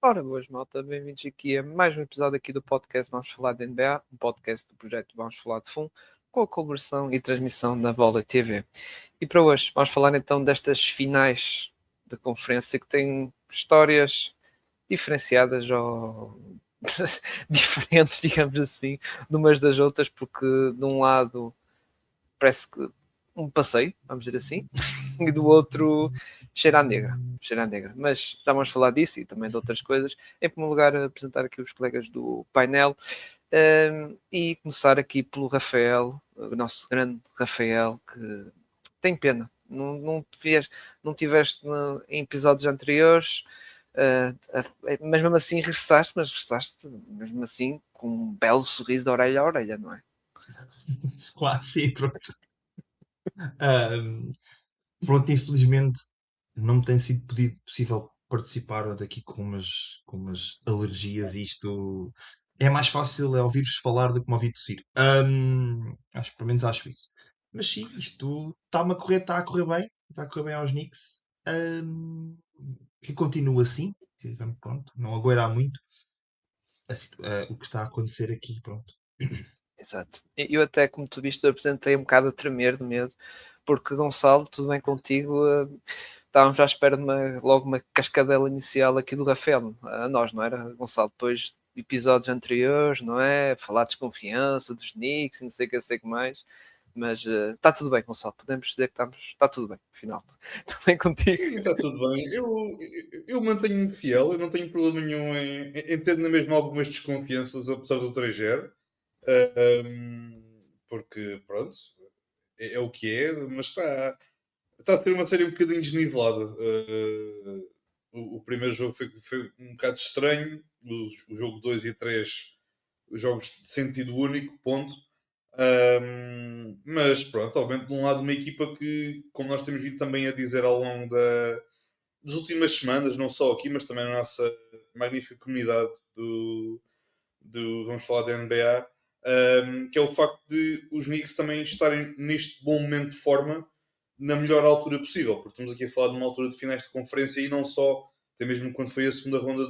Ora, boas, malta, bem-vindos aqui a mais um episódio aqui do podcast Vamos Falar de NBA, um podcast do projeto Vamos Falar de FUN, com a colaboração e transmissão da Bola TV. E para hoje vamos falar então destas finais de conferência que têm histórias diferenciadas ou diferentes, digamos assim, de umas das outras, porque de um lado parece que um passeio, vamos dizer assim, e do outro cheira a negra. Mas já vamos falar disso e também de outras coisas. Em primeiro lugar, apresentar aqui os colegas do painel e começar aqui pelo Rafael, o nosso grande Rafael, que tem pena. Não tiveste em episódios anteriores, mas mesmo assim regressaste mesmo assim com um belo sorriso de orelha a orelha, não é? Claro, sim, pronto. Pronto, infelizmente não me tem sido possível participar daqui com umas alergias e isto é mais fácil ouvir-vos falar do que me ouvir tossir. Pelo menos acho isso. Mas sim, isto está a correr bem, está a correr bem aos Knicks. Que continue assim, que, pronto, não aguarda muito o que está a acontecer aqui, pronto. Exato. Eu até, como tu viste, eu apresentei um bocado a tremer de medo, porque Gonçalo, tudo bem contigo? Estávamos à espera de logo uma cascadela inicial aqui do Rafael, a nós, não era, Gonçalo? Depois de episódios anteriores, não é? Falar de desconfiança dos Knicks e não sei o que mais. Mas está tudo bem, Gonçalo. Podemos dizer que está tudo bem, afinal. Tudo bem contigo? Sim, está tudo bem. Eu mantenho-me fiel, eu não tenho problema nenhum em ter na mesma algumas desconfianças, apesar do 3-0. Porque, pronto, é o que é, mas está a ser uma série um bocadinho desnivelada. O primeiro jogo foi um bocado estranho, o jogo 2 e 3, os jogos de sentido único, ponto. Mas pronto, obviamente, de um lado, uma equipa que, como nós temos vindo também a dizer ao longo das últimas semanas, não só aqui, mas também na nossa magnífica comunidade do Vamos Falar da NBA, que é o facto de os Knicks também estarem neste bom momento de forma na melhor altura possível, porque estamos aqui a falar de uma altura de finais de conferência e não só, até mesmo quando foi a segunda ronda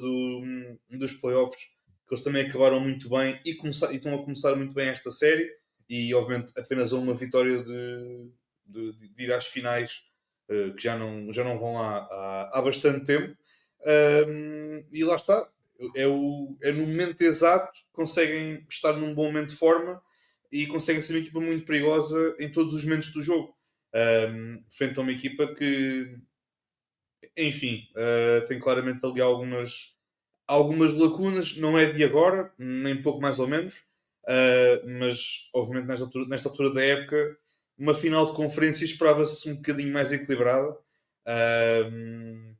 dos playoffs, que eles também acabaram muito bem e estão a começar muito bem esta série, e obviamente apenas a uma vitória de ir às finais, que já não vão lá há bastante tempo. E lá está, é no momento exato que conseguem estar num bom momento de forma e conseguem ser uma equipa muito perigosa em todos os momentos do jogo. Frente a uma equipa que, enfim, tem claramente ali algumas lacunas, não é de agora, nem pouco mais ou menos, mas obviamente nesta altura da época, uma final de conferência esperava-se um bocadinho mais equilibrada,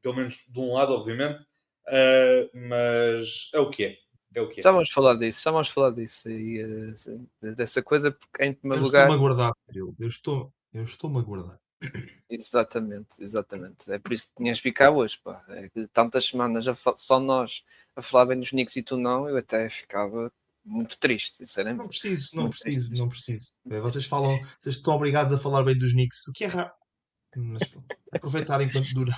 pelo menos de um lado, obviamente, mas é o que é. É o que é. Já vamos falar disso e dessa coisa, porque em primeiro Eu lugar. estou-me a guardar, Pedro. Eu estou-me a guardar. Exatamente. É por isso que tinhas ficado hoje, pá. É que tantas semanas só nós a falar bem dos Knicks e tu não, eu até ficava muito triste, sinceramente. Não preciso, não Muito triste. preciso, não preciso. Vocês estão obrigados a falar bem dos Knicks, o que é raro. Mas pronto, aproveitar enquanto dura.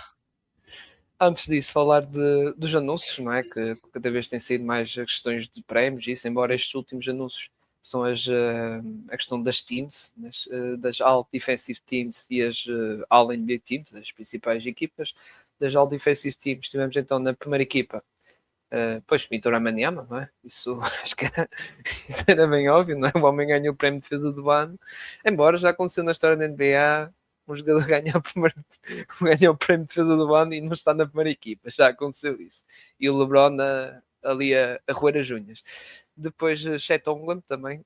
Antes disso, falar dos anúncios, não é? Que cada vez tem sido mais questões de prémios, isso, embora estes últimos anúncios são a questão das teams, das All Defensive Teams e as All NBA Teams, das principais equipas. Das All Defensive Teams tivemos então na primeira equipa, pois, Vitor Amaniama, não é? Isso acho que era bem óbvio, não é? O homem ganhou o prémio de defesa do ano, embora já aconteceu na história da NBA um jogador ganha o prémio de defesa do ano e não está na primeira equipa, já aconteceu isso. E o LeBron ali a roer as unhas. Depois, Chet Holmgren também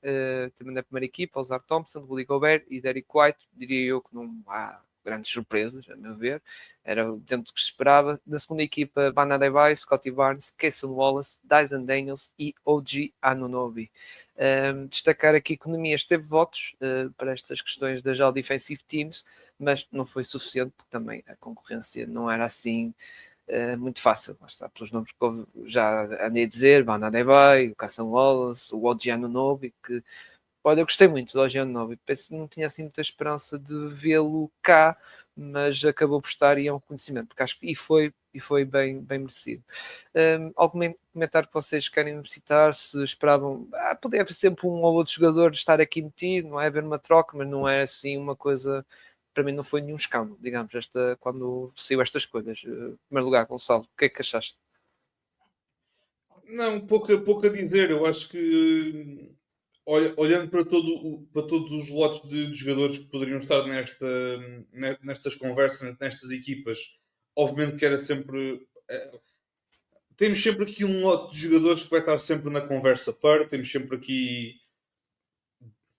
na primeira equipa, Ozar Thompson, Rudy Gobert e Derrick White. Diria eu que não há grandes surpresas, a meu ver. Era dentro do que se esperava. Na segunda equipa, Bam Adebayo, Scottie Barnes, Cason Wallace, Dyson Daniels e OG Anunoby. Destacar aqui que o Nemias teve votos para estas questões das All Defensive Teams, mas não foi suficiente, porque também a concorrência não era assim muito fácil. Lá está, pelos nomes que já andei a dizer, Bam Adebayo, o Cason Wallace, o OG Anunoby, que Olha, eu gostei muito do Ogianovy. Penso que não tinha assim muita esperança de vê-lo cá, mas acabou por estar e é um reconhecimento, porque acho que e foi bem, bem merecido. Algum comentário que vocês querem citar? Se esperavam, podia haver sempre um ou outro jogador estar aqui metido, não é haver uma troca, mas não é assim uma coisa. Para mim não foi nenhum escândalo, digamos, quando saiu estas coisas. Em primeiro lugar, Gonçalo, o que é que achaste? Não, pouco a dizer. Eu acho que olhando para todos os lotes de jogadores que poderiam estar nestas conversas, nestas equipas, obviamente que era sempre. Temos sempre aqui um lote de jogadores que vai estar sempre na conversa par. Temos sempre aqui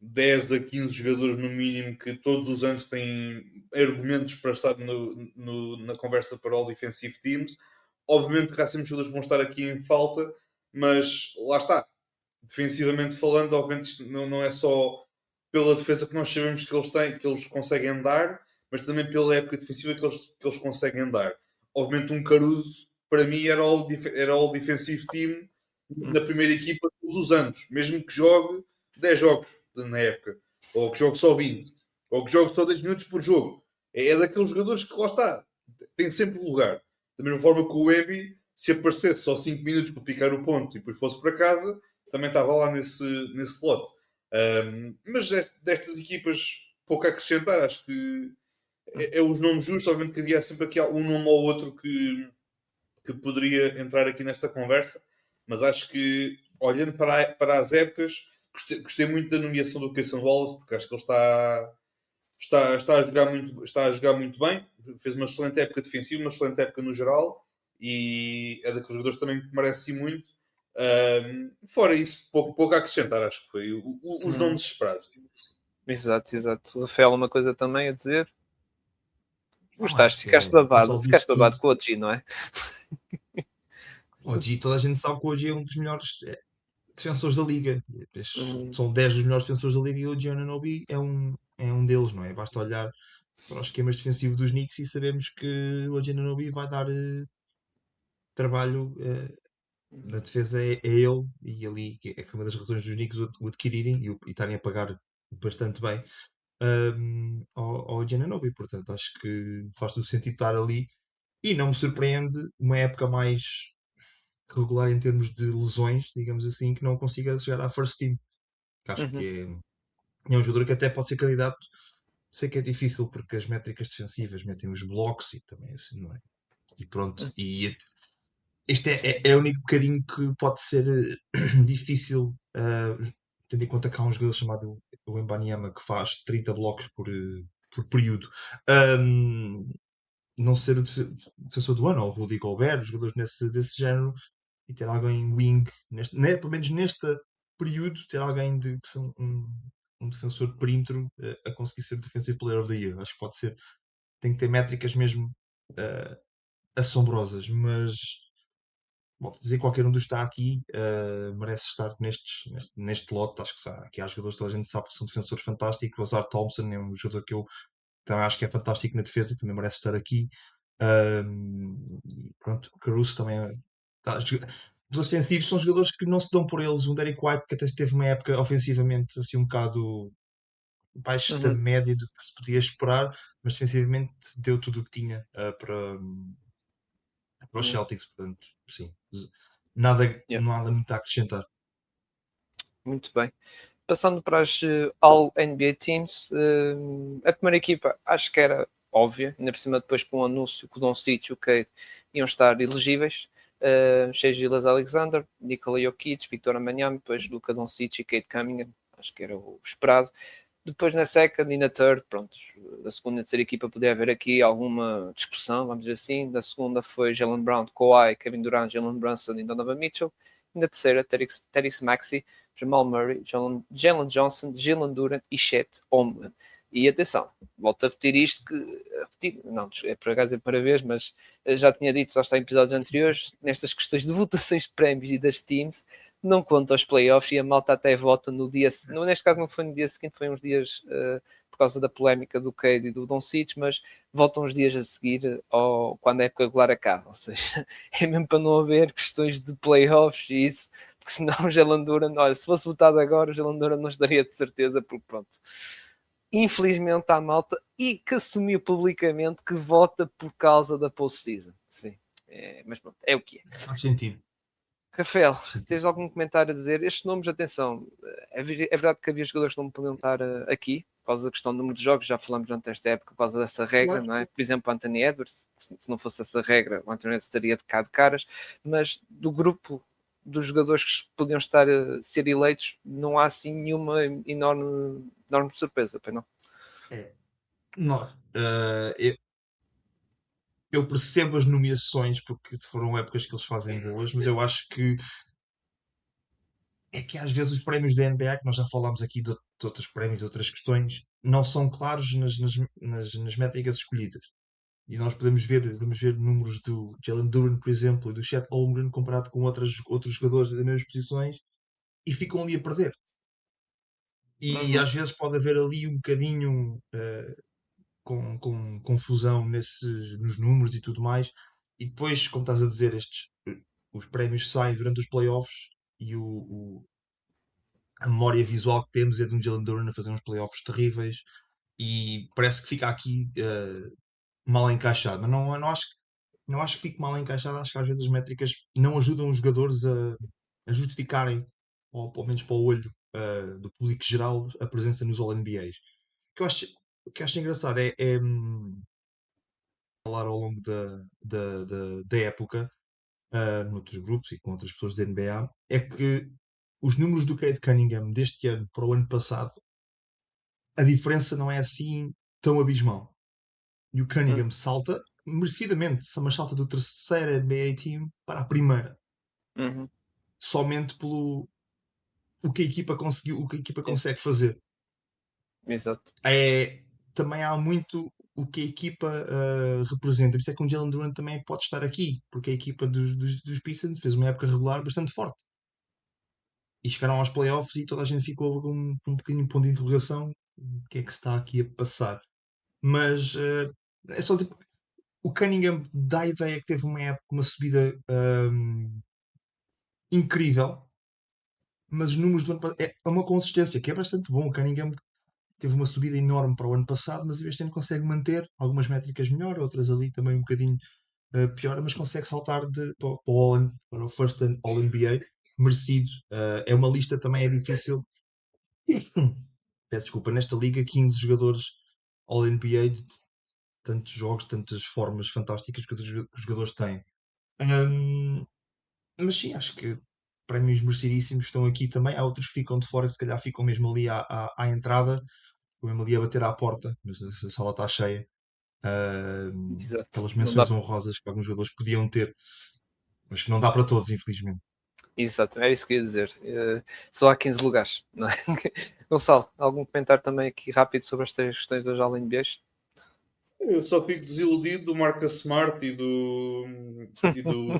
10 a 15 jogadores no mínimo que todos os anos têm argumentos para estar na conversa para All Defensive Teams. Obviamente que há sempre jogadores que vão estar aqui em falta, mas lá está. Defensivamente falando, obviamente isto não é só pela defesa que nós sabemos que eles têm, que eles conseguem dar, mas também pela época defensiva que eles conseguem dar. Obviamente um Caruso, para mim, era all defensive team na primeira equipa todos os anos, mesmo que jogue 10 jogos na época, ou que jogue só 20, ou que jogue só 10 minutos por jogo. É daqueles jogadores que lá está, tem sempre lugar. Da mesma forma que o Embi, se aparecesse só 5 minutos para picar o ponto e depois fosse para casa, também estava lá nesse lote. Mas destas equipas, pouco a acrescentar, acho que é os nomes justos. Obviamente que havia sempre aqui um nome ou outro que poderia entrar aqui nesta conversa, mas acho que, olhando para as épocas, gostei muito da nomeação do Cason Wallace, porque acho que ele está a jogar muito bem, fez uma excelente época defensiva, uma excelente época no geral, e é daqueles jogadores também que merece muito. Fora isso, pouco a acrescentar, acho que foi os nomes esperados. Exato, exato. Rafael, uma coisa também a dizer? Não, Gostaste, acho que é. O Gonçalo disse ficaste tudo. babado com o OG, não é? O OG, toda a gente sabe que o OG é um dos melhores defensores da liga. Hum, São 10 dos melhores defensores da liga e o OG Anunoby é um deles, não é? Basta olhar para os esquemas defensivos dos Knicks e sabemos que o OG Anunoby vai dar trabalho na defesa é ele e ali que foi uma das razões dos Knicks o adquirirem e estarem a pagar bastante bem ao Giannobi. Portanto, acho que faz todo sentido estar ali e não me surpreende uma época mais regular em termos de lesões, digamos assim, que não consiga chegar à first team. Acho que uhum, é um jogador que até pode ser candidato. Sei que é difícil porque as métricas defensivas metem os blocos e também assim, não é? E pronto, e este é o único bocadinho que pode ser difícil, tendo em conta que há um jogador chamado o Embanyama que faz 30 blocos por período. Um, não ser o defensor do ano, ou o Rudy Gobert, jogadores desse género, e ter alguém wing, pelo menos neste período, ter alguém que são um defensor de perímetro a conseguir ser Defensive Player of the Year. Acho que pode ser, tem que ter métricas mesmo assombrosas, mas volto a dizer, qualquer um dos que está aqui merece estar neste lote. Acho que aqui há jogadores que toda a gente sabe que são defensores fantásticos. O Ozar Thompson é um jogador que eu também acho que é fantástico na defesa, também merece estar aqui. E pronto, o Caruso também tá, dos defensivos são jogadores que não se dão por eles. Um Derek White que até teve uma época ofensivamente assim um bocado baixo da uhum, média do que se podia esperar, mas defensivamente deu tudo o que tinha para os uhum, Celtics, portanto, sim. Nada, yeah, nada muito a acrescentar. muito bem. Passando para as All NBA Teams, a primeira equipa acho que era óbvia, ainda por cima depois com o anúncio que o Doncic e o Cade iam estar elegíveis. Shai Gilgeous-Alexander, Nikola Jokic, Victor Wembanyama, depois Luka Doncic e Cade Cunningham, acho que era o esperado. Depois na second e na third, pronto, da segunda e terceira equipa podia haver aqui alguma discussão, vamos dizer assim. Da segunda foi Jalen Brown, Kawhi, Kevin Durant, Jalen Brunson e Donovan Mitchell. E na terceira, Tyrese Maxey, Jamal Murray, Jalen Johnson, Jalen Durant e Chet Holmgren. E atenção, volto a repetir isto não, é por acaso é para vez, mas já tinha dito, só está em episódios anteriores, nestas questões de votações de prémios e das teams, não conta aos playoffs e a malta até vota no dia, neste caso não foi no dia seguinte, foi uns dias por causa da polémica do Cade e do Doncic, mas votam uns dias a seguir quando a época regular acaba, ou seja, é mesmo para não haver questões de playoffs e isso, porque senão o Jalen Duran, olha, se fosse votado agora, o Jalen Duran não estaria de certeza, porque pronto. Infelizmente há malta e que assumiu publicamente que vota por causa da postseason. Sim, mas pronto, é o que é. Faz sentido. Rafael, tens algum comentário a dizer? Estes nomes, atenção, é verdade que havia jogadores que não podiam estar aqui, por causa da questão do número de jogos, já falamos durante esta época, por causa dessa regra, não é? Por exemplo, Anthony Edwards, se não fosse essa regra, o Anthony Edwards estaria de cá de caras, mas do grupo dos jogadores que podiam estar a ser eleitos, não há assim nenhuma enorme surpresa, pois não? Não, eu percebo as nomeações, porque foram épocas que eles fazem boas, mas eu acho que é que às vezes os prémios da NBA, que nós já falámos aqui de outros prémios, outras questões, não são claros nas métricas escolhidas. E nós podemos ver números do Jalen Duren, por exemplo, e do Chet Holmgren comparado com outros jogadores das mesmas posições e ficam ali a perder. E às vezes pode haver ali um bocadinho com confusão nos números e tudo mais. E depois, como estás a dizer, os prémios saem durante os playoffs e a memória visual que temos é de um Jalen Duren a fazer uns playoffs terríveis e parece que fica aqui mal encaixado. Mas não acho que fique mal encaixado, acho que às vezes as métricas não ajudam os jogadores a justificarem, ou pelo menos para o olho do público geral, a presença nos All-NBAs. O que eu acho engraçado é falar ao longo da época, noutros grupos e com outras pessoas da NBA, é que os números do Cade Cunningham deste ano para o ano passado, a diferença não é assim tão abismal. E o Cunningham salta, merecidamente, mas salta do terceiro NBA team para a primeira. Uhum. Somente pelo o que a equipa conseguiu, o que a equipa consegue fazer. Exato. Também há muito o que a equipa representa. Por isso é que um Jalen Duran também pode estar aqui, porque a equipa dos Pistons fez uma época regular bastante forte. E chegaram aos playoffs e toda a gente ficou com um pequeno ponto de interrogação. O que é que se está aqui a passar? Mas é só tipo, o Cunningham dá a ideia que teve uma época, uma subida incrível, mas os números do ano passado é uma consistência que é bastante bom. O Cunningham teve uma subida enorme para o ano passado, mas este ano consegue manter algumas métricas melhor, outras ali também um bocadinho pior, mas consegue saltar para o First All-NBA merecido. É uma lista também é difícil. Peço desculpa, nesta liga 15 jogadores All-NBA de tantos jogos, tantas formas fantásticas que os jogadores têm. Mas sim, acho que prémios merecidíssimos estão aqui também. Há outros que ficam de fora, que se calhar ficam mesmo ali à entrada, ou mesmo ali a bater à porta, mas a sala está cheia. Exato. Aquelas Não dá. menções honrosas que alguns jogadores podiam ter, mas que não dá para todos, infelizmente. Exato, é isso que eu ia dizer. Só há 15 lugares, não é? Gonçalo, algum comentário também aqui rápido sobre estas questões das All-NBAs? Eu só fico desiludido do Marcus Smart e do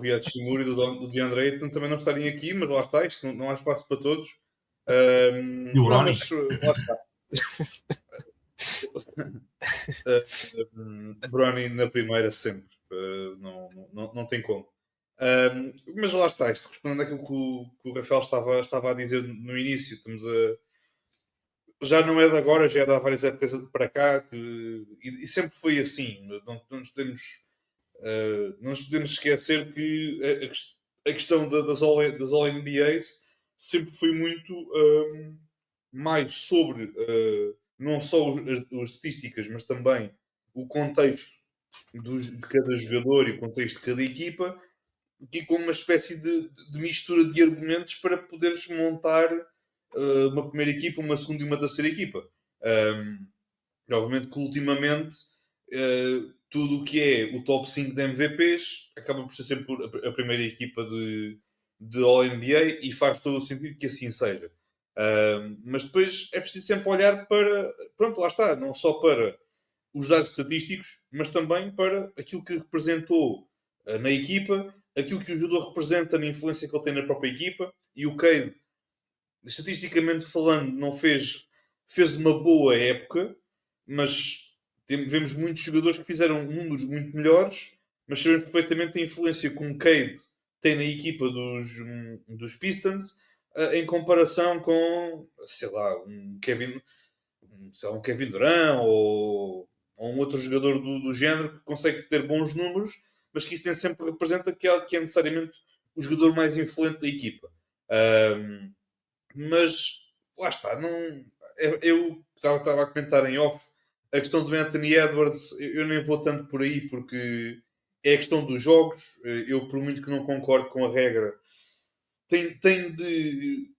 Riyad Shimura e do DeAndre Ayton também não estarem aqui, mas lá está, isto não há espaço para todos. E o Não, Bronny? mas lá está. Bronny na primeira sempre. Não tem como. Mas lá está, isto respondendo àquilo que o Rafael estava a dizer no início, já não é de agora, já é de há várias épocas para cá, e sempre foi assim. Não nos podemos esquecer que a questão das All-NBAs sempre foi muito mais sobre não só as estatísticas, mas também o contexto de cada jogador e o contexto de cada equipa, aqui como uma espécie de mistura de argumentos para poderes montar uma primeira equipa, uma segunda e uma terceira equipa. Obviamente que ultimamente tudo o que é o top 5 de MVPs acaba por ser sempre a primeira equipa de All-NBA e faz todo o sentido que assim seja. Mas depois é preciso sempre olhar para, pronto, lá está, não só para os dados estatísticos, mas também para aquilo que representou na equipa, aquilo que o jogador representa na influência que ele tem na própria equipa, e o Cade, estatisticamente falando, não fez uma boa época, mas vemos muitos jogadores que fizeram números muito melhores, mas sabemos perfeitamente a influência que um Cade tem na equipa dos Pistons, em comparação com, sei lá, um Kevin Durant ou um outro jogador do género que consegue ter bons números, mas que isso nem sempre representa que é necessariamente o jogador mais influente da equipa. Mas lá está, não, eu estava a comentar em off a questão do Anthony Edwards, eu nem vou tanto por aí porque é a questão dos jogos. Eu, por muito que não concordo com a regra, tenho de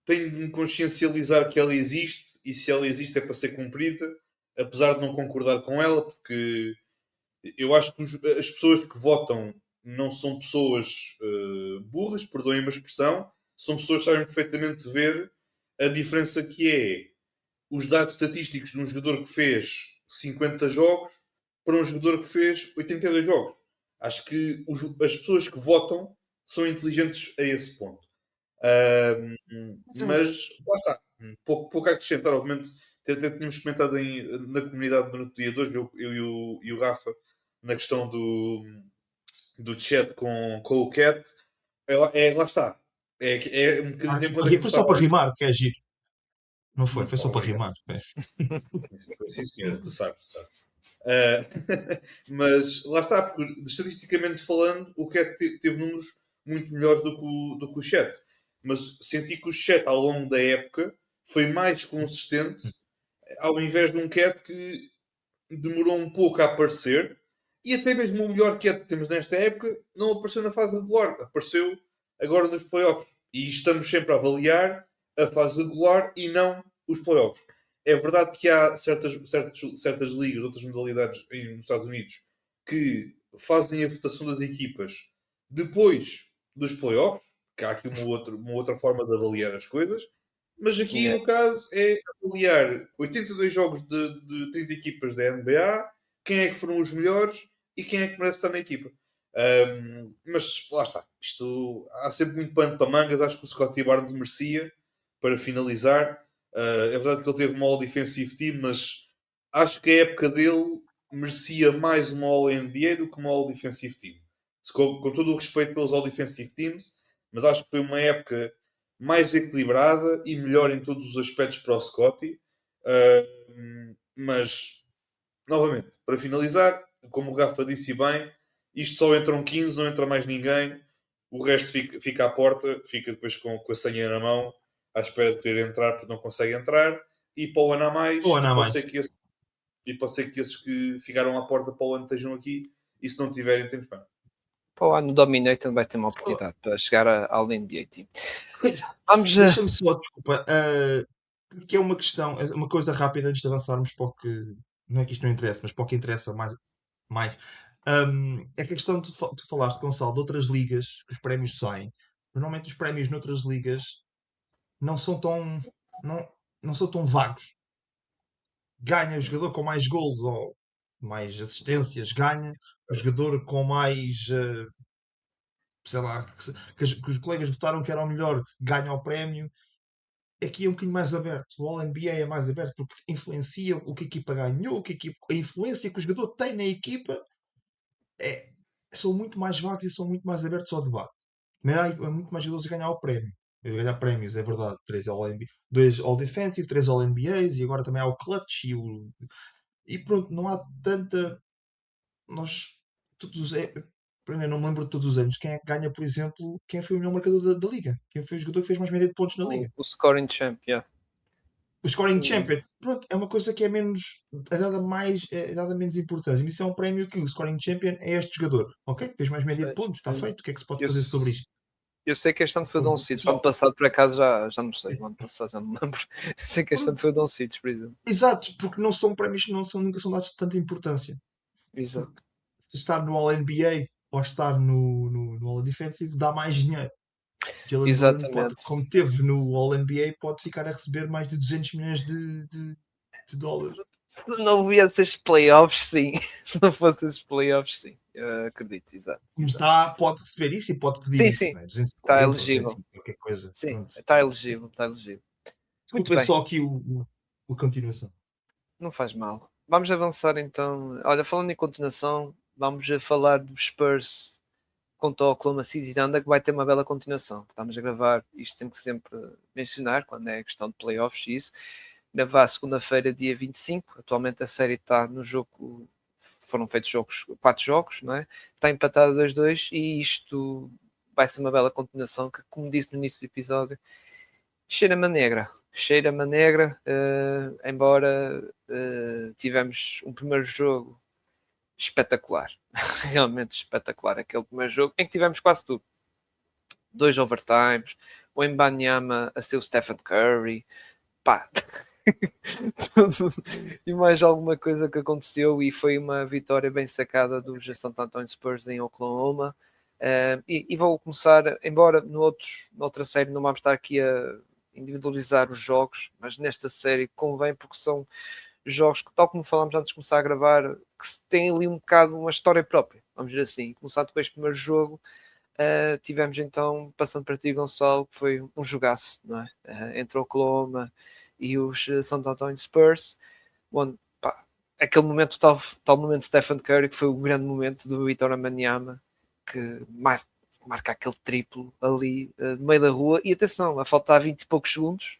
me consciencializar que ela existe e se ela existe é para ser cumprida, apesar de não concordar com ela, porque eu acho que as pessoas que votam não são pessoas burras, perdoem-me a expressão, são pessoas que sabem perfeitamente ver a diferença que é os dados estatísticos de um jogador que fez 50 jogos para um jogador que fez 82 jogos. Acho que as pessoas que votam são inteligentes a esse ponto. Mas lá está, pouco a acrescentar, obviamente. Até tínhamos comentado na comunidade no dia 2, eu e o Rafa, na questão do chat com o Cat. Lá está. É um bocadinho de encontro Foi só para rimar, que é giro. Não foi? Foi só para Obrigado. rimar. Sim, senhor, tu sabes. Mas lá está, porque estatisticamente falando, o Cat teve números muito melhores do que o Chat. Mas senti que o Chat ao longo da época foi mais consistente, ao invés de um Cat que demorou um pouco a aparecer. E até mesmo o melhor Cat que temos nesta época não apareceu na fase regular, apareceu agora nos playoffs. E estamos sempre a avaliar a fase regular e não os playoffs. É verdade que há certas ligas, outras modalidades nos Estados Unidos, que fazem a votação das equipas depois dos playoffs, que há aqui uma outra forma de avaliar as coisas, mas aqui Yeah. no caso é avaliar 82 jogos de 30 equipas da NBA, quem é que foram os melhores e quem é que merece estar na equipa. Mas lá está, isto há sempre muito pano para mangas. Acho que o Scottie Barnes merecia, para finalizar. É verdade que ele teve uma All-Defensive Team, mas acho que a época dele merecia mais uma All-NBA do que uma All-Defensive Team. Com todo o respeito pelos All-Defensive Teams, mas acho que foi uma época mais equilibrada e melhor em todos os aspectos para o Scottie. Mas, novamente, para finalizar, como o Rafa disse bem, isto só entram 15, não entra mais ninguém. O resto fica à porta, fica depois com a senha na mão, à espera de querer entrar porque não consegue entrar. E para o ano a mais, Ou não mais. pode ser que esses que ficaram à porta para o ano estejam aqui, e se não tiverem, temos pena. Para o ano o Dominator vai ter uma oportunidade para chegar ao NBA Team. Vamos Deixa-me só, desculpa, que é uma questão, uma coisa rápida antes de avançarmos para o que, não é que isto não interessa, mas para o que interessa mais. É que a questão que tu falaste, Gonçalo, de outras ligas que os prémios saem. Normalmente os prémios noutras ligas não são tão, não são tão vagos. Ganha o jogador com mais gols ou mais assistências, ganha o jogador com mais, sei lá, que os colegas votaram que era o melhor, ganha o prémio. Aqui é um bocadinho mais aberto. O All-NBA é mais aberto porque influencia o que a equipa ganhou, a influência que o jogador tem na equipa é, são muito mais vagos e são muito mais abertos ao debate. Mas há muito mais jogadores a ganhar o prémio. A ganhar prémios, é verdade. 3 All-NBA, 2 All-Defensive, 3 All-NBAs e agora também há o Clutch e pronto, não há tanta. Nós, todos os. Eu não me lembro de todos os anos quem é que ganha, por exemplo, quem foi o melhor marcador da liga. Quem foi o jogador que fez mais média de pontos na liga. o Scoring Champ, yeah. O scoring champion, pronto, é uma coisa que é dada menos importância. Isso é um prémio que o scoring champion é este jogador. Ok, fez mais média de pontos, está feito. O que é que se pode fazer sobre isto? Eu sei que este ano foi o Doncic. O ano passado, por acaso, já não sei. O ano passado já não me lembro. Sei que este ano foi o Doncic, por exemplo. Exato, porque não são prémios que nunca são dados de tanta importância. Exato. Estar no All-NBA ou estar no All-Defensive dá mais dinheiro. Jalen Exatamente. Brown, como teve no All-NBA, pode ficar a receber mais de 200 milhões de dólares. Se não houvesse esses playoffs, sim. Se não fossem esses playoffs, sim. Eu acredito, exato. Pode receber isso e pode pedir isso. Sim. Né? Está elegível. Qualquer coisa. Sim, está elegível. Desculpa só aqui o continuação. Não faz mal. Vamos avançar então. Olha, falando em continuação, vamos a falar dos Spurs contra o Oklahoma City Thunder, que vai ter uma bela continuação. Estamos a gravar, isto temos que sempre mencionar, quando é questão de playoffs e isso, gravar segunda-feira, dia 25, atualmente a série está no jogo, foram feitos 4 jogos, não é? Está empatado 2-2 e isto vai ser uma bela continuação que, como disse no início do episódio, cheira-me a negra, embora tivemos um primeiro jogo espetacular, realmente espetacular, aquele primeiro jogo em que tivemos quase tudo, 2 overtimes, o Embanyama a ser o Stephen Curry, pá, tudo e mais alguma coisa que aconteceu, e foi uma vitória bem sacada dos San Antonio Spurs em Oklahoma. E vou começar, embora noutra série não vamos estar aqui a individualizar os jogos, mas nesta série convém, porque são jogos que, tal como falámos antes de começar a gravar, que têm ali um bocado uma história própria, vamos dizer assim. Começando com este primeiro jogo, tivemos então, passando para ti, Gonçalo, que foi um jogaço, não é? Entre o Oklahoma e os San Antonio Spurs, onde, pá, aquele momento, tal momento de Stephen Curry, que foi o grande momento do Victor Wembanyama, que marca aquele triplo ali no meio da rua, e atenção, a faltar 20 e poucos segundos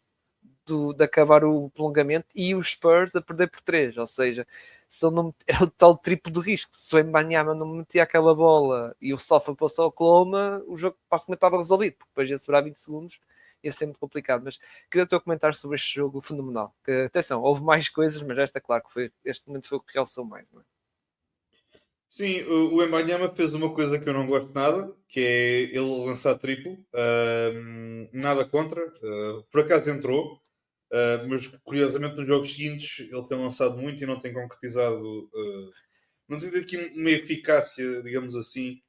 de acabar o prolongamento, e os Spurs a perder por 3, ou seja, se ele não, era o tal triplo de risco. Se o Embanyama não metia aquela bola e o Sofa passou ao Oklahoma, o jogo basicamente estava resolvido, porque depois ia sobrar 20 segundos, ia ser muito complicado. Mas queria o teu comentário sobre este jogo fenomenal. Que, atenção, houve mais coisas, mas esta, claro, que foi, este momento foi o que realçou mais, não é? Sim, o Embanyama fez uma coisa que eu não gosto nada, que é ele lançar triplo. Nada contra. Por acaso entrou, mas curiosamente nos jogos seguintes ele tem lançado muito e não tem concretizado. Não tem aqui uma eficácia, digamos assim.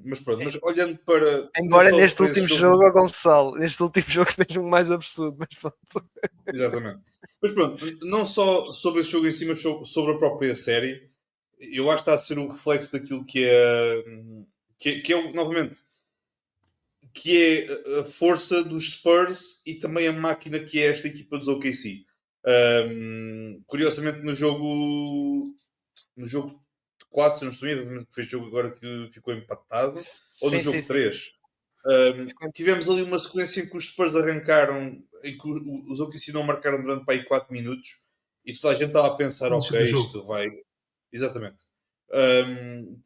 Mas pronto, mas olhando para. Não Embora só neste para esse último jogo. jogo, a Gonçalo, neste último jogo fez um mais absurdo, mas pronto. Exatamente. Mas pronto, não só sobre esse jogo em si, mas sobre a própria série, eu acho que está a ser um reflexo daquilo novamente, que é a força dos Spurs e também a máquina que é esta equipa dos OKC. Curiosamente, no jogo 4, se não estou bem, que foi o jogo agora que ficou empatado, ou no Sim, sim, jogo sim. 3, tivemos ali uma sequência em que os Spurs arrancaram, em que os OKC não marcaram durante para aí 4 minutos, e toda a gente estava a pensar, Início do ok, jogo. isto vai. Exatamente.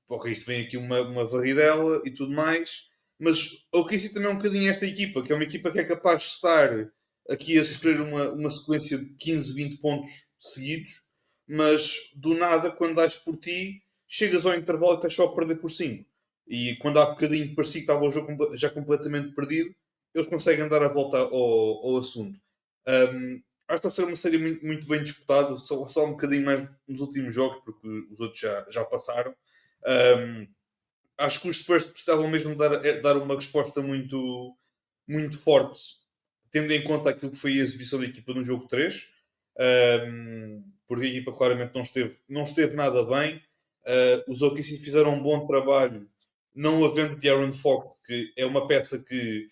Ok, isto vem aqui uma varridela e tudo mais, mas o OKC também é um bocadinho esta equipa, que é uma equipa que é capaz de estar aqui a sofrer uma sequência de 15, 20 pontos seguidos, mas do nada, quando dás por ti, chegas ao intervalo e estás só a perder por 5. E quando há bocadinho parecia que estava o jogo já completamente perdido, eles conseguem dar a volta ao assunto. Acho que está a ser uma série muito, muito bem disputada, só um bocadinho mais nos últimos jogos, porque os outros já passaram. Acho que os Spurs precisavam mesmo dar uma resposta muito, muito forte, tendo em conta aquilo que foi a exibição da equipa no jogo 3, porque a equipa claramente não esteve nada bem. Os OKC fizeram um bom trabalho, não havendo de Aaron Fox, que é uma peça que,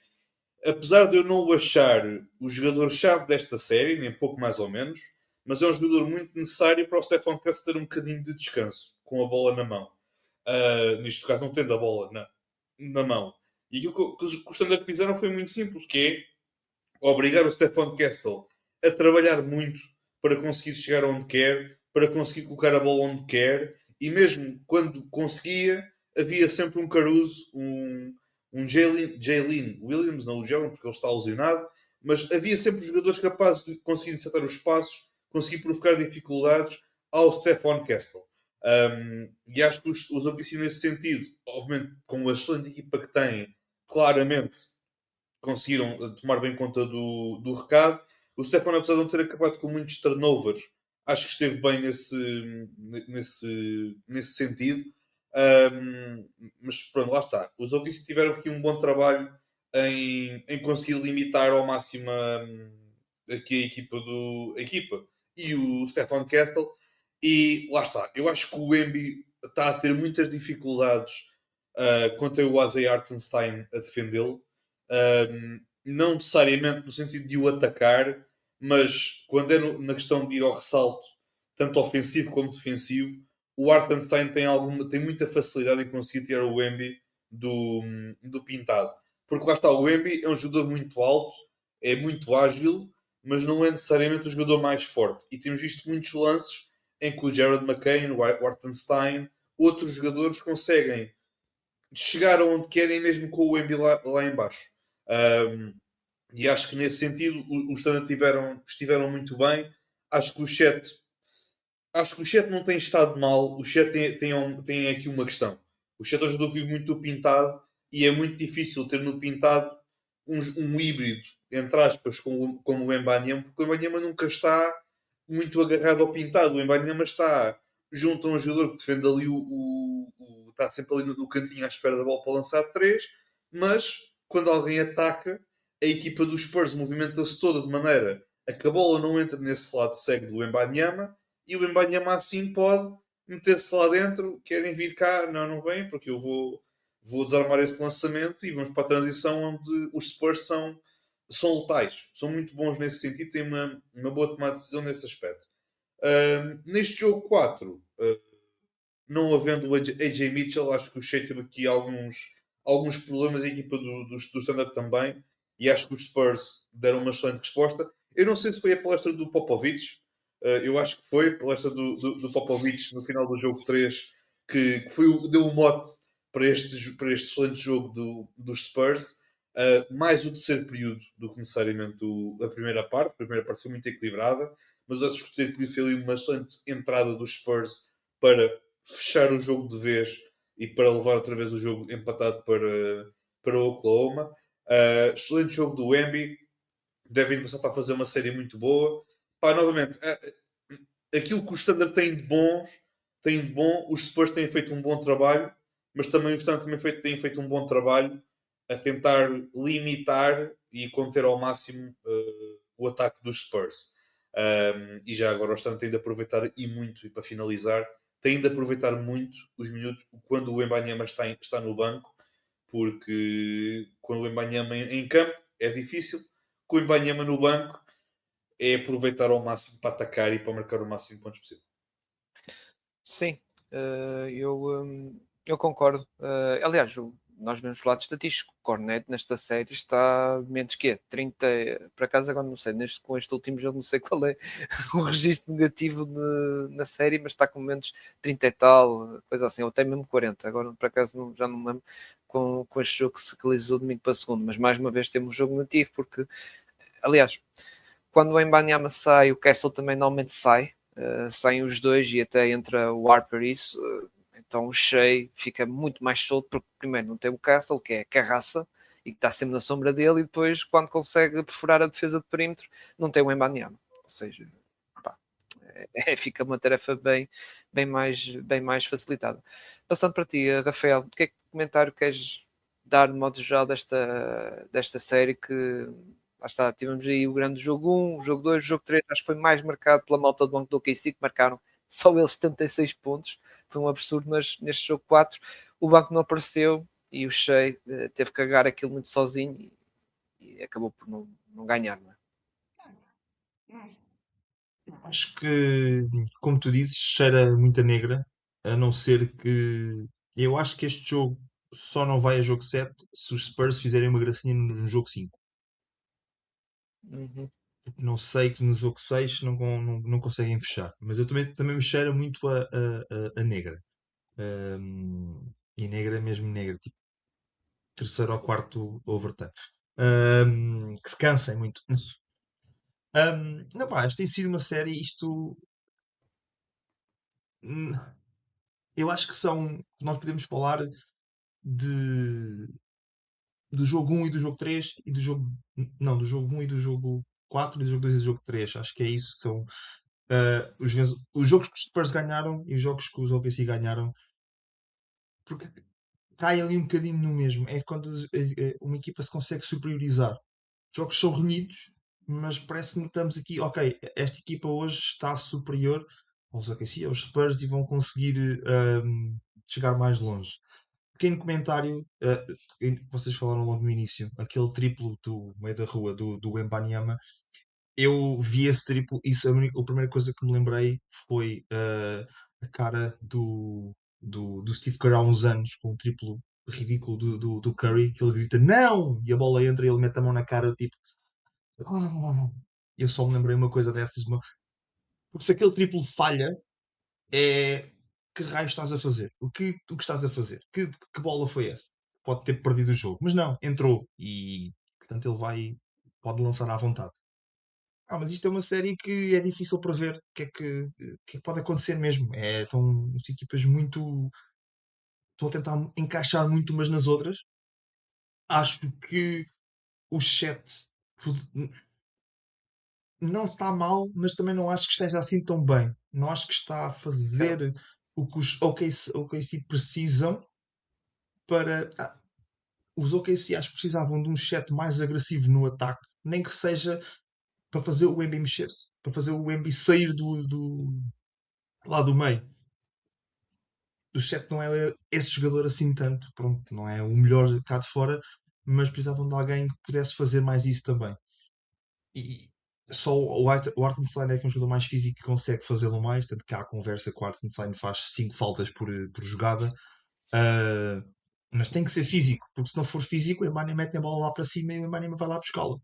apesar de eu não o achar o jogador-chave desta série, nem pouco mais ou menos, mas é um jogador muito necessário para o Stephon Curry ter um bocadinho de descanso com a bola na mão. Neste caso, não tendo a bola na mão. E aquilo que os Thunder fizeram foi muito simples, que é obrigar o Stephon Castle a trabalhar muito para conseguir chegar onde quer, para conseguir colocar a bola onde quer, e mesmo quando conseguia, havia sempre um Caruso, um Jalen Williams, não o Jalen, porque ele está lesionado, mas havia sempre jogadores capazes de conseguir acertar os passos, conseguir provocar dificuldades ao Stephon Castle. E acho que os OKC nesse sentido, obviamente com a excelente equipa que têm, claramente conseguiram tomar bem conta do recado. O Stefano, apesar de não ter acabado com muitos turnovers, acho que esteve bem nesse sentido. Mas pronto, lá está. Os OKC tiveram aqui um bom trabalho em conseguir limitar ao máximo aqui a equipa e o Stefan Castle. E lá está. Eu acho que o Embi está a ter muitas dificuldades quanto ao Isaiah Hartenstein a defendê-lo. Não necessariamente no sentido de o atacar, mas quando é na questão de ir ao ressalto, tanto ofensivo como defensivo, o Hartenstein tem muita facilidade em conseguir tirar o Wemby do, do Pintado. Porque lá está, o Wemby é um jogador muito alto, é muito ágil, mas não é necessariamente o jogador mais forte. E temos visto muitos lances em que o Jared McCain, o Hartenstein, outros jogadores conseguem chegar aonde querem mesmo com o Wemby lá em baixo. E acho que nesse sentido os Thunder estiveram muito bem. Acho que o Chet não tem estado mal. O Chet tem aqui uma questão. O Chet hoje vive muito do pintado e é muito difícil ter no pintado um híbrido, entre aspas, como o Embanyama, porque o Embanyama nunca está muito agarrado ao pintado. O Embanyama está junto a um jogador que defende ali está sempre ali no cantinho à espera da bola para lançar três, mas quando alguém ataca, a equipa dos Spurs movimenta-se toda de maneira a que a bola não entra nesse lado cego do Embanyama e o Embanyama assim pode meter-se lá dentro, querem vir cá, não vêm, porque eu vou desarmar este lançamento e vamos para a transição onde os Spurs são letais, são muito bons nesse sentido, têm uma boa tomada de decisão nesse aspecto. Neste jogo 4, não havendo o AJ Mitchell, acho que o Shea teve aqui alguns problemas, a equipa do Standard também, e acho que os Spurs deram uma excelente resposta. Eu não sei se foi a palestra do Popovich, eu acho que foi a palestra do Popovich no final do jogo 3 que deu um mote para este excelente jogo dos Spurs. Mais o terceiro período do que necessariamente a primeira parte. A primeira parte foi muito equilibrada, mas acho que o terceiro período foi ali uma excelente entrada dos Spurs para fechar o jogo de vez e para levar outra vez o jogo empatado para o Oklahoma. Excelente jogo do Wemby. Devin Vassell está a fazer uma série muito boa. Pá, novamente, aquilo que o Standard tem de bom, os Spurs têm feito um bom trabalho, mas também o Standard têm feito um bom trabalho a tentar limitar e conter ao máximo o ataque dos Spurs. E já agora o Standard tem de aproveitar e muito, e para finalizar, tem de aproveitar muito os minutos quando o Embanyama está no banco, porque quando o Embanyama em campo é difícil, com o Embanyama no banco é aproveitar ao máximo para atacar e para marcar o máximo de pontos possível. Sim, eu concordo. Aliás, nós vemos o lado estatístico. O Cornet nesta série está menos que 30. Por acaso, agora não sei, com este último jogo, não sei qual é o registro negativo na série, mas está com menos 30 e tal, coisa assim, ou até mesmo 40. Agora, por acaso, já não me lembro com este jogo que se realizou domingo para segundo. Mas mais uma vez temos um jogo negativo, porque, aliás, quando o Embanyama sai, o Kessel também normalmente sai. Saem os dois e até entra o Harper isso, então o Shea fica muito mais solto porque primeiro não tem o Castle, que é carraça e que está sempre na sombra dele, e depois quando consegue perfurar a defesa de perímetro não tem o Embanyama, ou seja, pá, fica uma tarefa bem mais facilitada. Passando para ti, Rafael, o que é que comentário queres dar de modo geral desta série que lá está, tivemos aí o grande jogo 1, o jogo 2, o jogo 3, acho que foi mais marcado pela malta do banco do OKC, que marcaram só eles 76 pontos, foi um absurdo, mas neste jogo 4 o banco não apareceu e o Shea teve que cagar aquilo muito sozinho e acabou por não ganhar, não é? Acho que, como tu dizes, cheira muita negra, a não ser que. Eu acho que este jogo só não vai a jogo 7 se os Spurs fizerem uma gracinha no jogo 5. Uhum. Não sei que no jogo 6 não conseguem fechar, mas eu também me cheira muito a negra. E negra mesmo negra, tipo terceiro ou quarto overtime. Que se cansem muito. Não, pá, isto tem sido uma série. Hum, eu acho que nós podemos falar de, do jogo 1 e do jogo 3 e do jogo. Não, do jogo 1 e do jogo 4 e do jogo 2 e do jogo 3. Acho que é isso que são os jogos que os Spurs ganharam e os jogos que os OKC ganharam. Porque cai ali um bocadinho no mesmo. É quando uma equipa se consegue superiorizar. Os jogos são renhidos, mas parece que notamos aqui, ok, esta equipa hoje está superior aos OKC, aos Spurs e vão conseguir chegar mais longe. Pequeno comentário, vocês falaram logo no início, aquele triplo do meio da rua do Wembanyama. Eu vi esse triplo, a primeira coisa que me lembrei foi a cara do Steve Kerr há uns anos, com o triplo ridículo do Curry, que ele grita não! E a bola entra e ele mete a mão na cara, tipo. "Ah". Eu só me lembrei uma coisa dessas. Porque se aquele triplo falha, é. Que raio estás a fazer? O que estás a fazer? Que bola foi essa? Pode ter perdido o jogo. Mas não, entrou. E, portanto, ele vai. Pode lançar à vontade. Mas isto é uma série que é difícil para ver o que é que pode acontecer mesmo. Estão as equipas muito. Estão a tentar encaixar muito umas nas outras. Acho que o chat não está mal, mas também não acho que esteja assim tão bem. Não acho que está a Certo. fazer o que os OKC precisam para. Os OKC acho que precisavam de um chat mais agressivo no ataque, nem que seja para fazer o Embiid mexer-se, para fazer o Embiid sair lá do meio. O chat não é esse jogador assim tanto, pronto, não é o melhor cá de fora, mas precisavam de alguém que pudesse fazer mais isso também. E só o Hartenstein é que é um jogador mais físico que consegue fazê-lo mais, tanto que há a conversa que o Hartenstein faz 5 faltas por jogada. Ah, mas tem que ser físico, porque se não for físico, o Embanyama mete a bola lá para cima e o Embanyama vai lá buscá-la.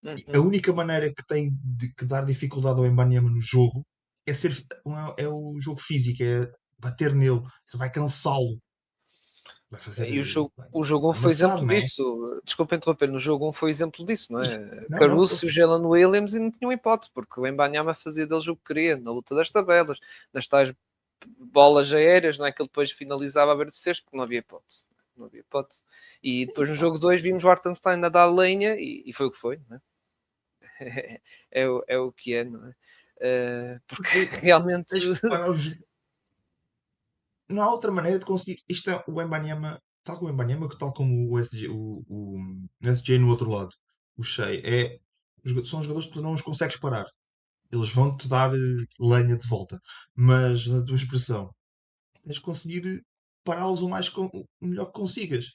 E a Uhum. única maneira que tem de que dar dificuldade ao Embanyama no jogo é, é o jogo físico, é bater nele, você vai cansá-lo, vai fazer, E vai o jogo 1 foi amassar, exemplo não é? disso. Desculpa interromper, no jogo 1 foi exemplo disso, não é? Não, não, Caruso e o Jalen Williams e não tinham hipótese, porque o Embanyama fazia deles o que queria, na luta das tabelas, nas tais bolas aéreas, não é? Que ele depois finalizava a ver de cesto, porque não havia hipótese. Não havia hipótese. E depois no jogo 2 vimos o Hartenstein a dar lenha e foi o que foi, não é? É o que é, não é? Porque porque realmente. tens que parar não há outra maneira de conseguir. Isto é o Embanyama, tal como o Embanyama, tal como o SG, o SG no outro lado, o Shea, são jogadores que tu não os consegues parar. Eles vão-te dar lenha de volta. Mas, na tua expressão, tens de conseguir pará-los o melhor que consigas.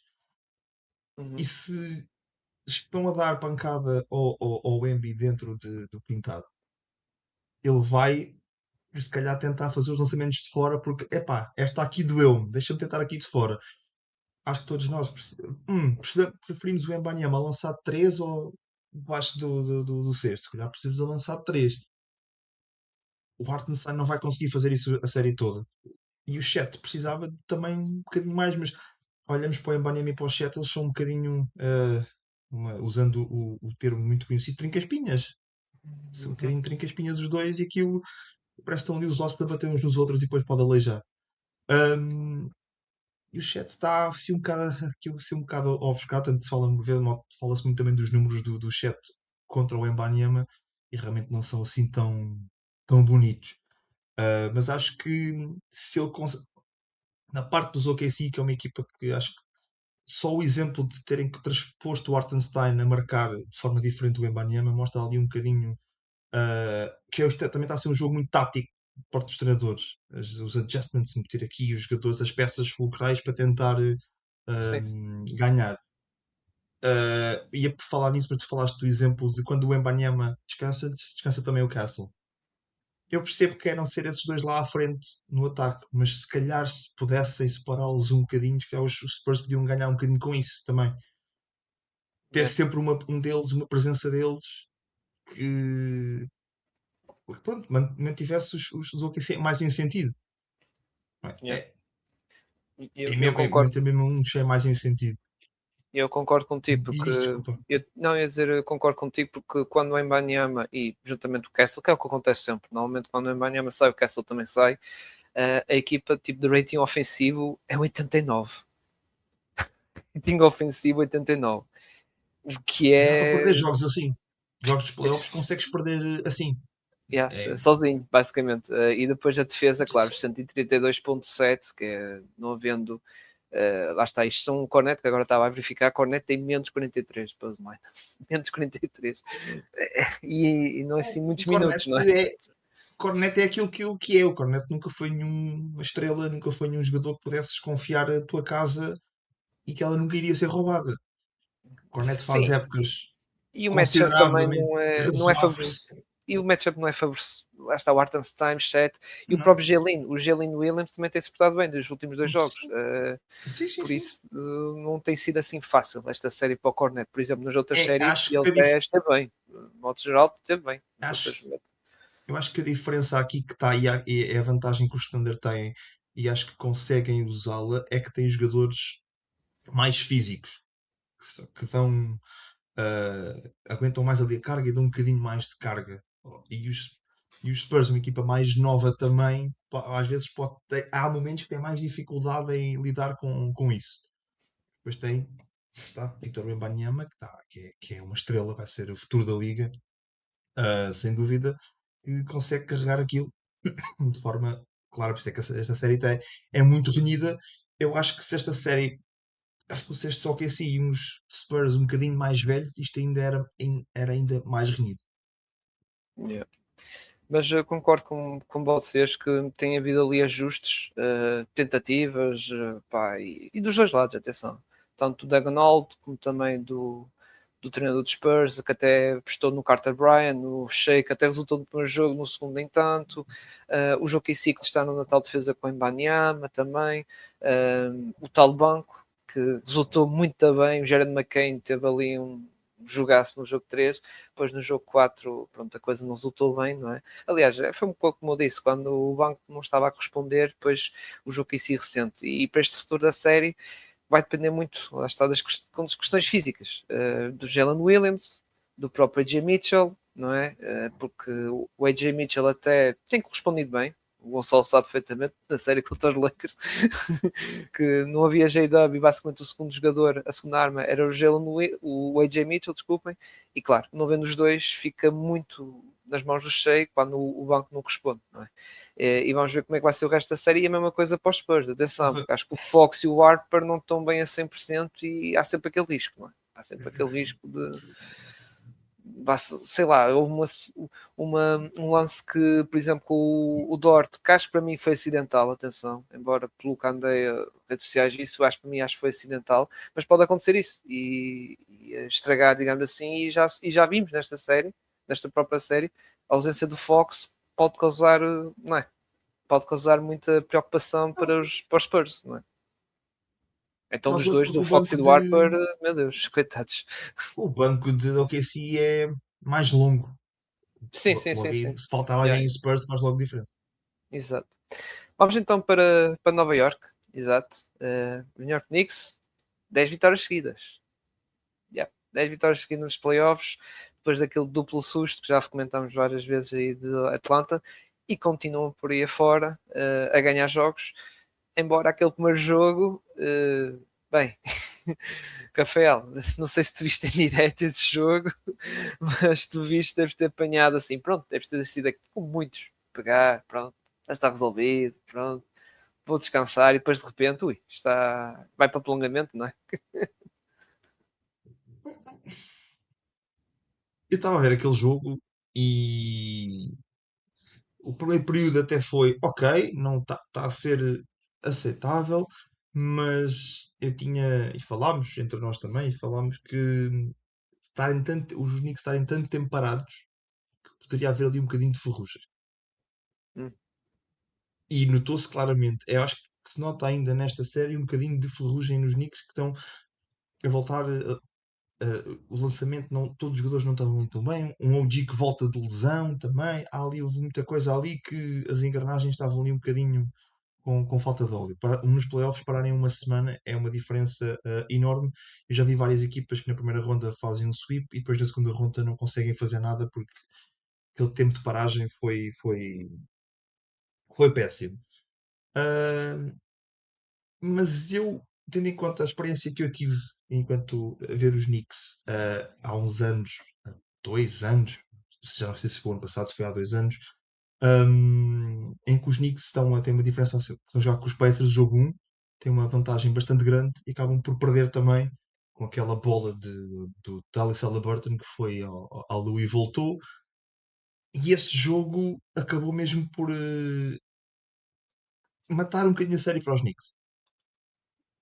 E Uhum. se estão a dar pancada ao Embi dentro do pintado, ele vai, se calhar, tentar fazer os lançamentos de fora, porque, epá, esta aqui doeu-me, deixa-me tentar aqui de fora. Acho que todos nós preferimos o Embanyama a lançar 3 ou debaixo do cesto. Se calhar precisamos a lançar 3. O Hartenstein não vai conseguir fazer isso a série toda. E o Chet precisava também um bocadinho mais, mas olhamos para o Embanyama e para o Chet, eles são um bocadinho, usando o termo muito conhecido, trinca-espinhas. São um Uhum. bocadinho trinca-espinhas os dois e aquilo parece que estão ali os ossos a bater uns nos outros e depois pode aleijar. Um, e o chat está assim um bocado ofuscado, tanto fala-se muito também dos números do chat contra o Embanyama e realmente não são assim tão bonitos. Mas acho que se ele na parte dos OKC, que é uma equipa que acho que só o exemplo de terem que transposto o Hartenstein a marcar de forma diferente o Embanyama mostra ali um bocadinho que também está a ser um jogo muito tático por parte dos treinadores. Os adjustments, meter aqui os jogadores, as peças fulcrais para tentar Sim, sim. ganhar. Ia por falar nisso, mas tu falaste do exemplo de quando o Embanyama descansa também o Castle. Eu percebo que queiram ser esses dois lá à frente no ataque, mas se calhar se pudessem separá-los um bocadinho, que os Spurs podiam ganhar um bocadinho com isso também. Ter Yeah, sempre uma presença deles que pronto, mantivesse os OKC mais em sentido. Não é? yeah. É Eu mesmo, concordo. manter mesmo um cheio mais em sentido. Eu concordo contigo, porque Diz, desculpa. não ia dizer, eu concordo contigo, porque quando o Embanyama e juntamente o Kessel, que é o que acontece sempre, normalmente quando o Embanyama sai, o Kessel também sai, a equipa tipo de rating ofensivo é 89. Rating ofensivo 89. O que Dá para perder é. jogos assim. Jogos de playoffs consegues perder assim. Yeah, É, sozinho, basicamente. E depois a defesa, claro, 132,7, que é não havendo. Lá está, isto são um Cornet que agora estava a verificar. A Cornet tem menos 43, plus minus, menos 43, e não é assim muitos o Cornet minutos, não é? é, Cornet é aquilo que é. O Cornet nunca foi nenhuma estrela, nunca foi nenhum jogador que pudesses confiar a tua casa e que ela nunca iria ser roubada. O Cornet faz Sim, épocas e o matchup também consideravelmente não é razoáveis. favorável. e o matchup não é favorável. Lá está o Hartenstein, Chet e o Não. próprio o Jalen Williams também tem se portado bem dos últimos 2 jogos. Sim, sim, Por sim. isso, não tem sido assim fácil esta série para o Cornet. Por exemplo, nas outras séries, Acho ele que até esteve bem. De modo geral, esteve bem. Nas acho, outras... eu acho que a diferença aqui que está e é a vantagem que os Standard têm e acho que conseguem usá-la é que têm jogadores mais físicos que dão aguentam mais ali a carga e dão um bocadinho mais de carga. E os Spurs, uma equipa mais nova também, às vezes há momentos que têm mais dificuldade em lidar com isso. Depois tem Victor Wembanyama, que é uma estrela, vai ser o futuro da liga, sem dúvida, que consegue carregar aquilo de forma. Claro, por isso é que esta série é muito renhida. Eu acho que se esta série fosse este só que assim, e uns Spurs um bocadinho mais velhos, isto ainda era ainda mais renhido. Yeah. Mas eu concordo com vocês que tem havido ali ajustes, tentativas, pá, e dos dois lados, atenção. Tanto do Dagnall como também do treinador dos Spurs, que até apostou no Carter Bryant, no Shea, que até resultou no primeiro jogo, no segundo nem tanto. O Jokic que está no Natal Defesa com o Mbanyama também. O tal banco, que resultou muito bem. O Jared McCain teve ali jogasse no jogo 3, depois no jogo 4, pronto, a coisa não resultou bem, não é? Aliás, foi um pouco como eu disse, quando o banco não estava a corresponder, depois o jogo em si recente. E para este futuro da série vai depender muito, lá está, das questões físicas, do Jalen Williams, do próprio AJ Mitchell, não é? Porque o AJ Mitchell até tem correspondido bem, o Gonçalo sabe perfeitamente, na série contra os Lakers, que não havia J-Dub e basicamente o segundo jogador, a segunda arma, era o AJ Mitchell, desculpem, e claro, não vendo os dois, fica muito nas mãos do Shea quando o banco não responde, não é? E vamos ver como é que vai ser o resto da série e a mesma coisa para os Spurs, atenção, porque acho que o Fox e o Harper não estão bem a 100% e há sempre aquele risco, não é? Há sempre aquele risco de sei lá, houve um lance que, por exemplo, com o Dort, que acho que para mim foi acidental, atenção, embora pelo que andei a redes sociais, isso acho que para mim acho que foi acidental, mas pode acontecer isso e estragar, digamos assim, e já vimos nesta própria série, a ausência do Fox pode causar, não é? Pode causar muita preocupação para os Spurs, não é? Então, Nós dos dois, do o Fox e banco do de Harper, meu Deus, coitados. o banco de OKC é mais longo. Sim, sim, Logo sim, aí, sim. se faltar Yeah, alguém em Spurs, faz logo diferença. exato. Vamos então para Nova York. Exato. New York Knicks, 10 vitórias seguidas. Yeah. 10 vitórias seguidas nos playoffs, depois daquele duplo susto que já comentámos várias vezes aí de Atlanta, e continuam por aí afora a ganhar jogos. Embora aquele primeiro jogo, bem, Rafael, não sei se tu viste em direto esse jogo, mas tu viste, deves ter apanhado assim, pronto, deves ter sido aqui com muitos, pegar, pronto, já está resolvido, pronto, vou descansar e depois de repente, vai para prolongamento, não é? Eu estava a ver aquele jogo e o primeiro período até foi ok, não está a ser aceitável, mas eu tinha, e falámos entre nós também, e falámos que os Knicks estarem tanto tempo parados, poderia haver ali um bocadinho de ferrugem. Hum. E notou-se claramente, eu acho que se nota ainda nesta série um bocadinho de ferrugem nos Knicks que estão a voltar o lançamento, não, todos os jogadores não estavam muito bem. Um OG que volta de lesão também. Houve muita coisa ali que as engrenagens estavam ali um bocadinho com falta de óleo. Nos playoffs, pararem uma semana é uma diferença enorme. Eu já vi várias equipas que na primeira ronda fazem um sweep e depois na segunda ronda não conseguem fazer nada porque aquele tempo de paragem foi péssimo. Uh, mas eu, tendo em conta a experiência que eu tive enquanto a ver os Knicks há uns anos, há 2 anos, já não sei se foi o ano passado, se foi há 2 anos, em que os Knicks têm uma diferença, estão a jogar com os Pacers, jogo 1, têm uma vantagem bastante grande e acabam por perder também com aquela bola do Dallas Halliburton que foi ao Lua e voltou. E esse jogo acabou mesmo por matar um bocadinho a série para os Knicks.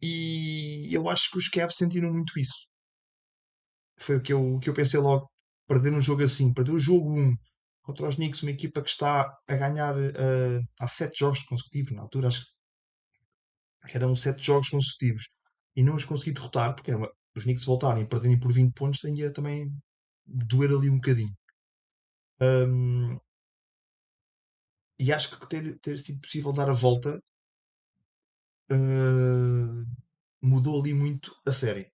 E eu acho que os Cavs sentiram muito isso. Foi o que eu pensei logo. Perder um jogo assim, perder o jogo 1 contra os Knicks, uma equipa que está a ganhar há 7 jogos consecutivos. Na altura, acho que eram 7 jogos consecutivos e não os consegui derrotar, porque os Knicks voltarem e perderem por 20 pontos, ia também doer ali um bocadinho. E acho que ter sido possível dar a volta uh, mudou ali muito a série.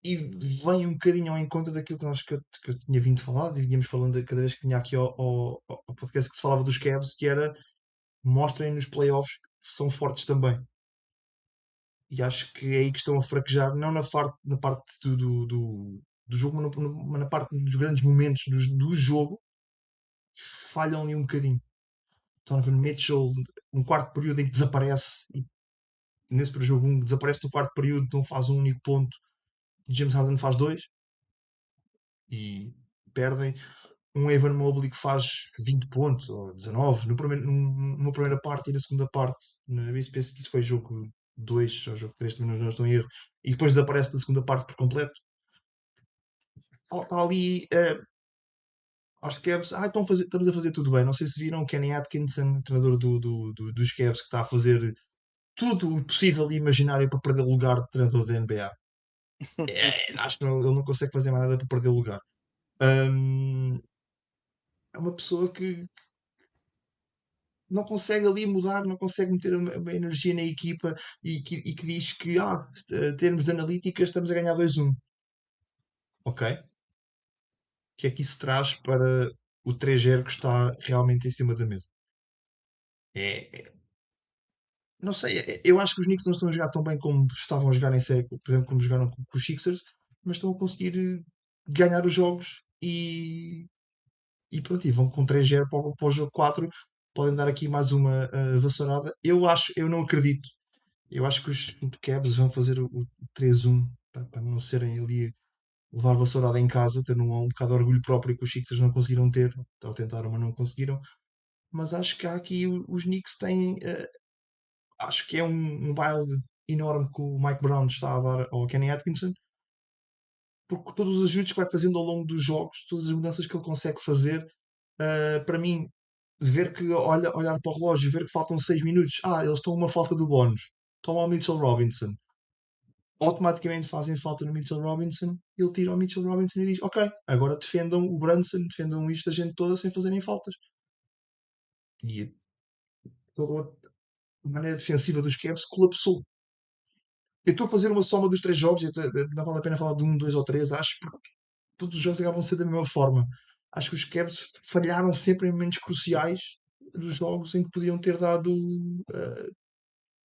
E vem um bocadinho ao encontro daquilo que eu tinha vindo falar, e vínhamos falando cada vez que vinha aqui ao podcast que se falava dos Cavs, que era mostrem nos playoffs que são fortes também. E acho que é aí que estão a fraquejar, não na parte do jogo, mas na parte dos grandes momentos do jogo, falham ali um bocadinho. Donovan Mitchell, um quarto período em que desaparece, e nesse jogo desaparece no quarto período, não faz um único ponto. James Harden faz 2 e perdem. Um Evan Mobley que faz 20 pontos ou 19 numa primeira parte e na segunda parte. Penso que isso foi jogo 2 ou jogo 3, também não estou em erro. E depois desaparece da segunda parte por completo. Falta ali aos Cavs. Estamos a fazer tudo bem. Não sei se viram o Kenny Atkinson, treinador dos Cavs, que está a fazer tudo o possível e imaginário para perder o lugar de treinador da NBA. Acho que ele não consegue fazer mais nada para perder o lugar. Hum, É uma pessoa que não consegue ali mudar, não consegue meter uma energia na equipa e que diz que, termos de analíticas, estamos a ganhar 2-1. Ok? O que é que isso traz para o 3-0 que está realmente em cima da mesa? Não sei, eu acho que os Knicks não estão a jogar tão bem como estavam a jogar em série, por exemplo, como jogaram com os Sixers, mas estão a conseguir ganhar os jogos e pronto, e vão com 3-0 para o jogo 4, podem dar aqui mais uma vassourada. Eu não acredito. Eu acho que os Cavs vão fazer o 3-1 para não serem ali levar vassourada em casa, ter um bocado de orgulho próprio que os Sixers não conseguiram ter, ou tentaram, mas não conseguiram. Mas acho que há aqui os Knicks têm, acho que é um baile enorme que o Mike Brown está a dar ao Kenny Atkinson, porque todos os ajustes que vai fazendo ao longo dos jogos, todas as mudanças que ele consegue fazer, para mim, olhar para o relógio e ver que faltam 6 minutos, eles estão uma falta do bónus, toma o Mitchell Robinson, automaticamente fazem falta no Mitchell Robinson, ele tira o Mitchell Robinson e diz, ok, agora defendam o Brunson, defendam isto a gente toda sem fazerem faltas. E toda a maneira defensiva dos Cavs colapsou. Eu estou a fazer uma soma dos 3 jogos, não vale a pena falar de 1, 2 ou 3, acho, porque todos os jogos acabam de ser da mesma forma. Acho que os Cavs falharam sempre em momentos cruciais dos jogos em que podiam ter eh,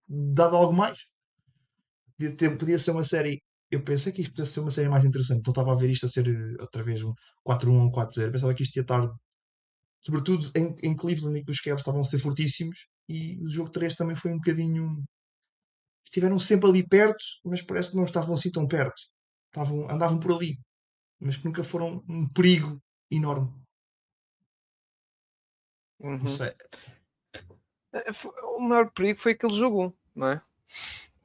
dado algo mais. Podia ser uma série. Eu pensei que isto podia ser uma série mais interessante. Então estava a ver isto a ser outra vez um 4-1 ou um 4-0. Pensava que isto ia estar, sobretudo em Cleveland, em que os Cavs estavam a ser fortíssimos. E o jogo 3 também foi um bocadinho. Estiveram sempre ali perto, mas parece que não estavam assim tão perto. Andavam por ali, mas que nunca foram um perigo enorme. Não Uhum. sei. O maior perigo foi aquele jogo 1, não é?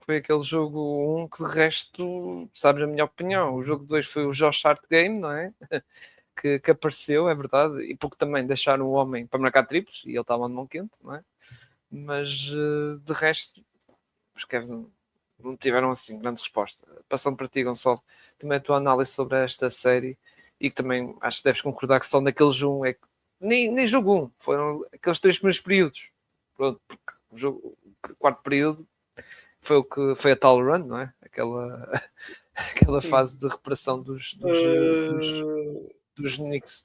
Foi aquele jogo 1 que de resto, sabes a minha opinião, o jogo 2 foi o Josh Hart Game, não é? Que apareceu, é verdade, e porque também deixaram o homem para marcar triplos e ele estava de mão quente, não é? Mas de resto, os Cavs não tiveram assim grande resposta. Passando para ti, Gonçalo, também a tua análise sobre esta série e que também acho que deves concordar que só naqueles 1 é que nem jogo 1, foram aqueles 3 primeiros períodos. Pronto, porque o quarto período foi o que foi a tal run, não é? Aquela Sim. fase de reparação Uh, dos Knicks.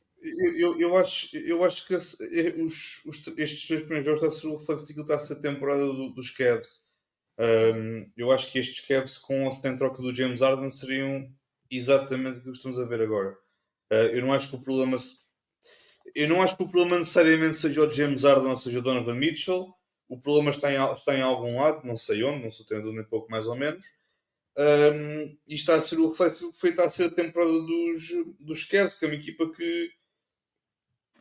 eu acho que estes 3 primeiros jogos está a ser o reflexo daquilo que está a ser a temporada dos Cavs. Eu acho que estes Cavs com a sem troca do James Harden seriam exatamente o que estamos a ver agora. Eu não acho que o problema necessariamente seja o James Harden ou seja o Donovan Mitchell. O problema está em algum lado, não sei onde, não sou treinador nem pouco mais ou menos. E está a ser o reflexo que está a ser a temporada dos Cavs, que é uma equipa que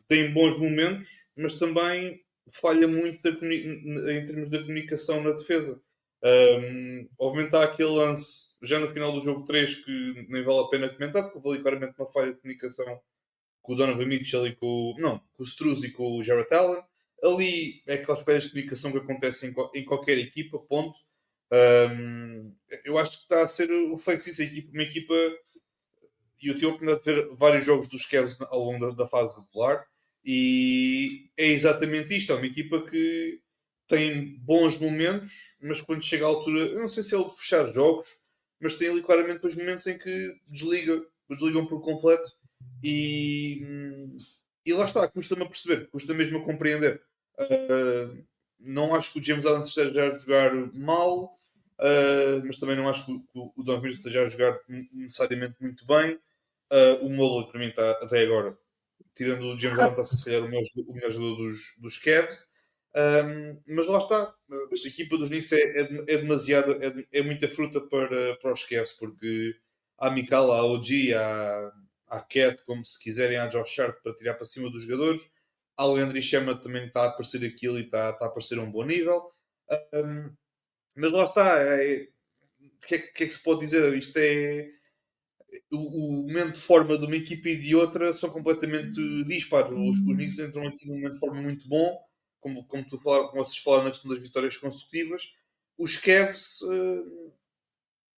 tem bons momentos, mas também falha muito em termos da comunicação na defesa. Obviamente há aquele lance já no final do jogo 3 que nem vale a pena comentar, porque houve ali claramente uma falha de comunicação com o Donovan Mitchell e com o Struz e com o Jarrett Allen. Ali é aquelas pedras de comunicação que acontecem em qualquer equipa, ponto. Eu acho que está a ser o reflexo disso, uma equipa, e eu tive a oportunidade de ver vários jogos dos Cavs ao longo da fase regular, e é exatamente isto, é uma equipa que tem bons momentos, mas quando chega à altura, eu não sei se é o de fechar jogos, mas tem ali claramente depois momentos em que desligam por completo, e, e lá está, custa-me a perceber, custa mesmo a compreender. Não acho que o James Harden esteja a jogar mal, mas também não acho que o Donovan Mitchell esteja a jogar necessariamente muito bem. O Mobley, para mim, está até agora, tirando o James Harden, está-se a calhar o melhor jogador dos Cavs. Mas lá está, a equipa dos Knicks é demasiado, é muita fruta para os Cavs, porque há Mikal, há OG, há Cat, como se quiserem, há Josh Hart para tirar para cima dos jogadores. Há o Landry Shamet também está a aparecer aquilo e está a aparecer a um bom nível. Mas lá está, o que é que se pode dizer? Isto é o momento de forma de uma equipa e de outra são completamente dispares. Os Knicks entram aqui num momento de forma muito bom, como vocês falaram na questão das vitórias consecutivas. Os Cavs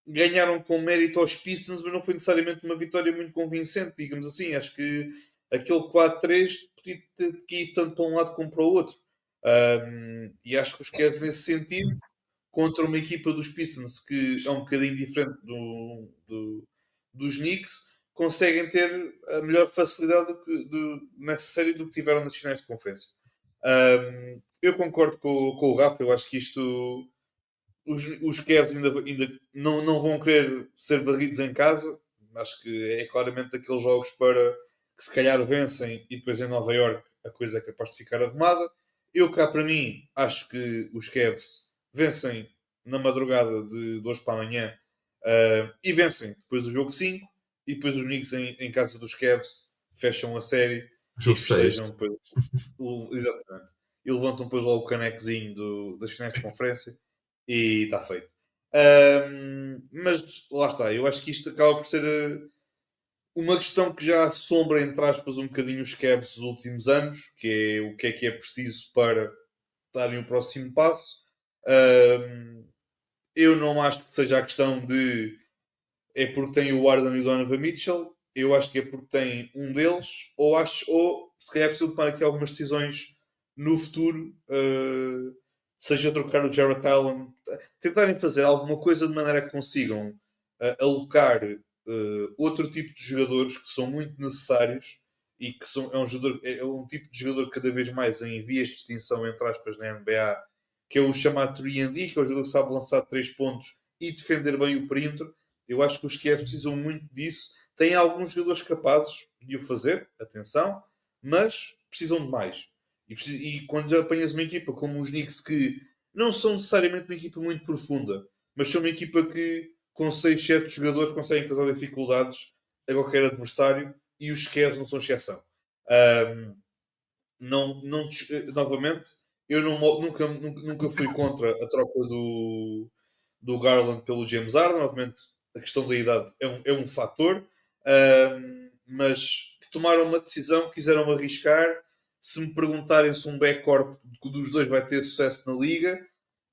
ganharam com mérito aos Pistons, mas não foi necessariamente uma vitória muito convincente, digamos assim. Acho que aquele 4-3 podia ter que ir tanto para um lado como para o outro. E acho que os Cavs, nesse sentido, contra uma equipa dos Pistons que é um bocadinho diferente dos Knicks, conseguem ter a melhor facilidade nessa série do que tiveram nas finais de conferência. Eu concordo com o Rafa, eu acho que isto os Cavs ainda não vão querer ser varridos em casa. Acho que é claramente daqueles jogos para que se calhar vencem e depois em Nova York a coisa é capaz de ficar arrumada. Eu cá para mim acho que os Cavs vencem na madrugada de hoje para amanhã e vencem depois do jogo 5 e depois os Knicks em casa dos Cavs fecham a série e Jogo 6. festejam depois exatamente. E levantam depois lá o canecozinho das finais de conferência e está feito. Mas lá está, eu acho que isto acaba por ser uma questão que já assombra, entre aspas, um bocadinho os Cavs dos últimos anos, que é o que é preciso para darem o próximo passo. Eu não acho que seja a questão de é porque tem o Harden e o Donovan Mitchell, eu acho que é porque tem um deles, ou se calhar é preciso tomar aqui algumas decisões no futuro, seja trocar o Jarrett Allen, tentarem fazer alguma coisa de maneira que consigam alocar outro tipo de jogadores que são muito necessários e que é um tipo de jogador cada vez mais em vias de extinção, entre aspas, na NBA, que é o chamado 3&D, que é o jogador que sabe lançar 3 pontos e defender bem o perímetro. Eu acho que os Cavs precisam muito disso. Têm alguns jogadores capazes de o fazer, atenção, mas precisam de mais. E quando já apanhas uma equipa como os Knicks, que não são necessariamente uma equipa muito profunda, mas são uma equipa que com 6, 7 jogadores conseguem causar dificuldades a qualquer adversário, e os Cavs não são exceção. Novamente, eu nunca fui contra a troca do Garland pelo James Harden. Obviamente, a questão da idade é um fator, mas tomaram uma decisão, quiseram arriscar. Se me perguntarem se um backcourt dos dois vai ter sucesso na liga,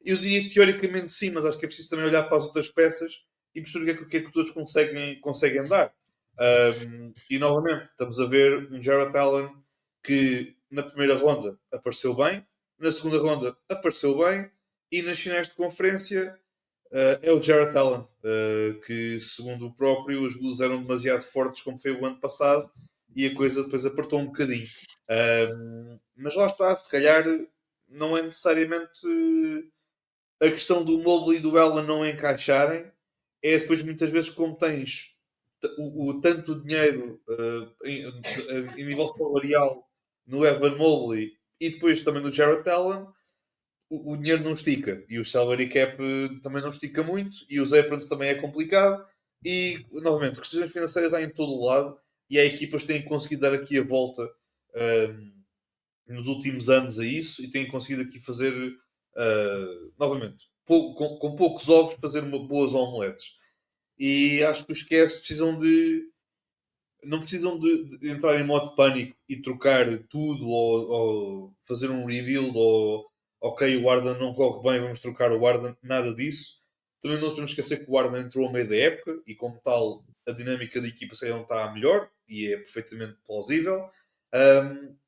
eu diria que teoricamente sim, mas acho que é preciso também olhar para as outras peças e perceber o que é que todos conseguem dar. E novamente, estamos a ver um Jarrett Allen que na primeira ronda apareceu bem, na segunda ronda apareceu bem, e nas finais de conferência é o Jarrett Allen, que segundo o próprio, os Bulls eram demasiado fortes como foi o ano passado e a coisa depois apertou um bocadinho. Mas lá está, se calhar não é necessariamente a questão do Mobley e do Allen não encaixarem, é depois muitas vezes como tens tanto dinheiro em nível salarial no Evan Mobley e depois também no Jarrett Allen, o dinheiro não estica e o salary cap também não estica muito e os aprons também é complicado e novamente questões financeiras há em todo o lado e há equipas que têm conseguido dar aqui a volta nos últimos anos a isso e têm conseguido aqui fazer novamente com poucos ovos fazer boas omeletes, e acho que os Cavs precisam de não precisam de entrar em modo pânico e trocar tudo ou fazer um rebuild ou ok, o Arden não corre bem, vamos trocar o Arden, nada disso. Também não podemos esquecer que o Arden entrou ao meio da época e como tal a dinâmica da equipa se calhar não está melhor e é perfeitamente plausível.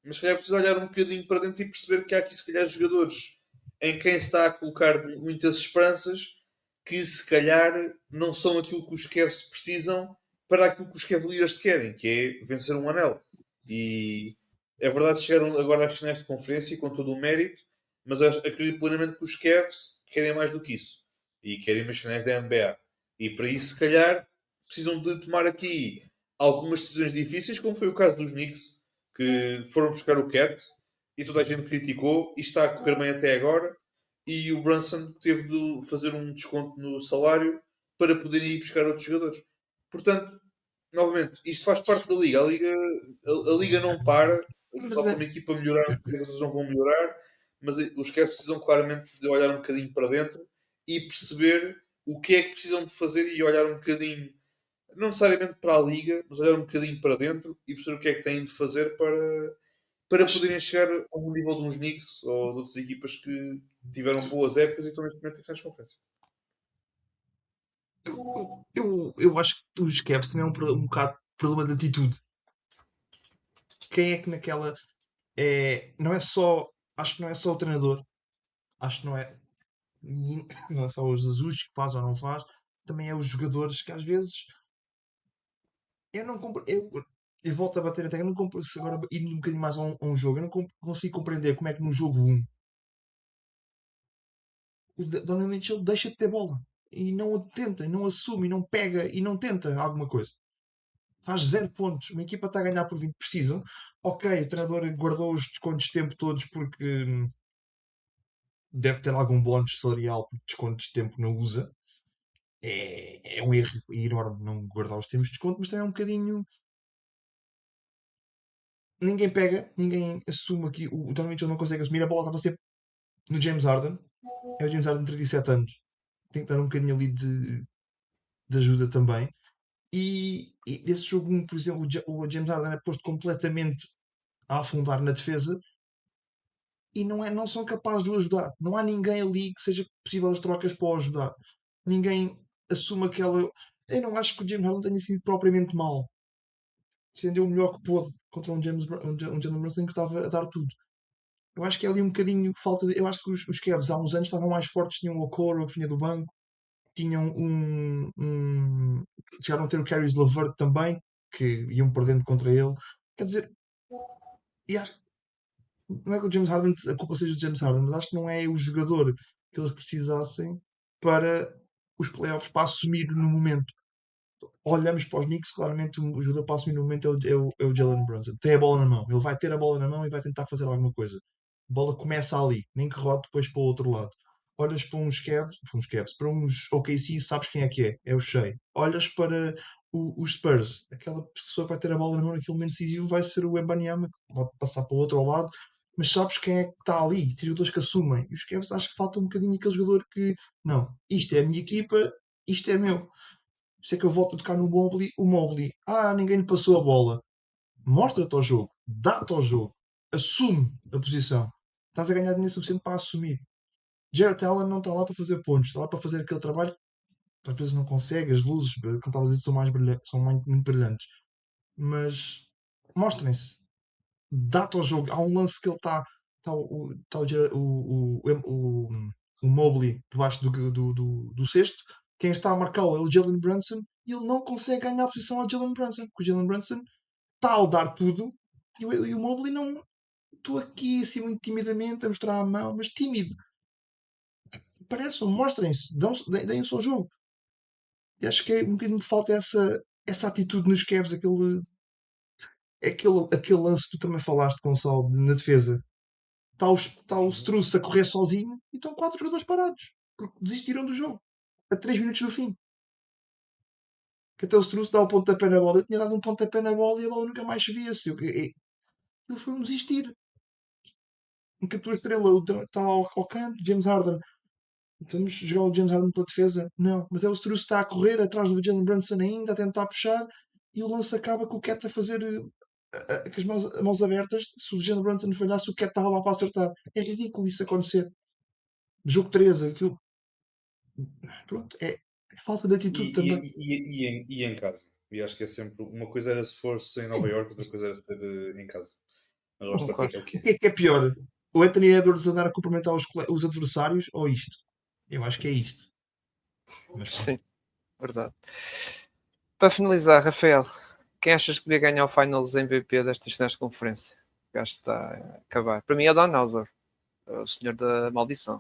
Mas se calhar é preciso olhar um bocadinho para dentro e perceber que há aqui se calhar jogadores em quem se está a colocar muitas esperanças que se calhar não são aquilo que os Cavs precisam para aquilo que os Cavaliers querem, que é vencer um anel. E é verdade que chegaram agora às finais de conferência com todo o mérito, mas acredito plenamente que os Cavs querem mais do que isso. E querem umas finais da NBA. E para isso, se calhar, precisam de tomar aqui algumas decisões difíceis, como foi o caso dos Knicks, que foram buscar o Cat e toda a gente criticou e está a correr bem até agora. E o Brunson teve de fazer um desconto no salário para poder ir buscar outros jogadores. Portanto, novamente, isto faz parte da liga. A liga não para. Mas, Só para uma equipa melhorar, as coisas não vão melhorar. Mas os Cavs precisam claramente de olhar um bocadinho para dentro e perceber o que é que precisam de fazer e olhar um bocadinho, não necessariamente para a liga, mas olhar um bocadinho para dentro e perceber o que é que têm de fazer para mas poderem chegar a um nível de uns Knicks ou de outras equipas que tiveram boas épocas e estão neste momento em finais de conferência. eu acho que os Cavs também é um bocado problema de atitude. Quem é que naquela. Não é só. Acho que não é só o treinador. Acho que não é. Não é só os azuis que faz ou não faz. Também é os jogadores que às vezes. Eu não compro. Eu volto a bater até. Eu não compro. Se agora ir um bocadinho mais a um jogo. Eu não consigo compreender como é que no jogo 1 o Donovan Mitchell deixa de ter bola. E não tenta, e não assume, e não pega, e não tenta alguma coisa. Faz 0 pontos. Uma equipa está a ganhar por 20. Precisam. Ok, o treinador guardou os descontos de tempo todos porque deve ter algum bónus salarial porque descontos de tempo não usa. É um erro enorme não guardar os tempos de desconto, mas também é um bocadinho. Ninguém pega, ninguém assume aqui. O Donovan Mitchell não consegue assumir. A bola estava sempre no James Harden. É o James Harden de 37 anos. Tem que dar um bocadinho ali de ajuda também. E nesse jogo 1, por exemplo, o James Harden é posto completamente a afundar na defesa e não são capazes de o ajudar. Não há ninguém ali que seja possível as trocas para o ajudar. Ninguém assume aquela. Eu não acho que o James Harden tenha sido propriamente mal. Defendeu o melhor que pôde contra um Jalen Brunson que estava a dar tudo. Eu acho que é ali um bocadinho falta de. Eu acho que os Cavs há uns anos estavam mais fortes. Tinham o Okoro que vinha do banco. Tinham chegaram a ter o Caris LeVert também, que iam perdendo contra ele. Quer dizer, e acho não é que o James Harden, a culpa seja do James Harden, mas acho que não é o jogador que eles precisassem para os playoffs para assumir no momento. Olhamos para os Knicks, claramente o jogador para assumir no momento é o Jalen Brunson. Tem a bola na mão, ele vai ter a bola na mão e vai tentar fazer alguma coisa. A bola começa ali, nem que rote depois para o outro lado. Olhas para uns Cavs, para uns OKC, sabes quem é? É o Shea. Olhas para os Spurs, aquela pessoa que vai ter a bola na mão naquele momento decisivo vai ser o Wembanyama, que pode passar para o outro lado, mas sabes quem é que está ali, os jogadores que assumem. E os Cavs acho que falta um bocadinho aquele jogador que, não, isto é a minha equipa, isto é meu. Por isso é que eu volto a tocar no Mobley, o Mobley. Ninguém lhe passou a bola. Mostra-te ao jogo, dá-te ao jogo, assume a posição. Estás a ganhar dinheiro suficiente para assumir. Jarrett Allen não está lá para fazer pontos, está lá para fazer aquele trabalho que às vezes não consegue, as luzes, como estavas a dizer, são mais brilhantes, são muito brilhantes. Mas mostrem-se, dá-te ao jogo. Há um lance que ele está o Mobley debaixo do cesto. Quem está a marcá-lo é o Jalen Brunson e ele não consegue ganhar a posição ao Jalen Brunson, porque o Jalen Brunson está a dar tudo e o Mobley não. Estou aqui assim muito timidamente a mostrar a mão, mas tímido. Pareçam, mostrem-se, deem o seu jogo. E acho que é um bocadinho que falta essa atitude nos Cavs, aquele lance que tu também falaste, Gonçalo, na defesa. Está o Struz a correr sozinho e estão 4 jogadores parados. Porque desistiram do jogo. A 3 minutos do fim. Que até o Struz dá o pontapé na bola. Eu tinha dado um pontapé na bola e a bola nunca mais se via-se. Ele foi um desistir. Em que a tua estrela está ao canto, James Harden. Vamos jogar o James Harden pela defesa? Não. Mas é o Struz que está a correr atrás do Jalen Brunson ainda, a tentar puxar. e o lance acaba com o Cat a fazer com as mãos abertas. Se o Jalen Brunson falhasse, o Cat estava lá para acertar. É ridículo isso acontecer. Jogo 13, aquilo. Pronto, é falta de atitude também. E em casa. E acho que é sempre. Uma coisa era se fosse em Nova Sim, York, outra coisa era ser em casa. Mas lá está, Concordo. é o que o é. que é pior? O Anthony Edwards andar a cumprimentar os adversários ou isto? Eu acho que é isto. Mas pronto. Sim, verdade. Para finalizar, Rafael, quem achas que devia ganhar o Finals MVP destas finais de conferência? O gajo está a acabar. Para mim é Don Hauser, o senhor da maldição.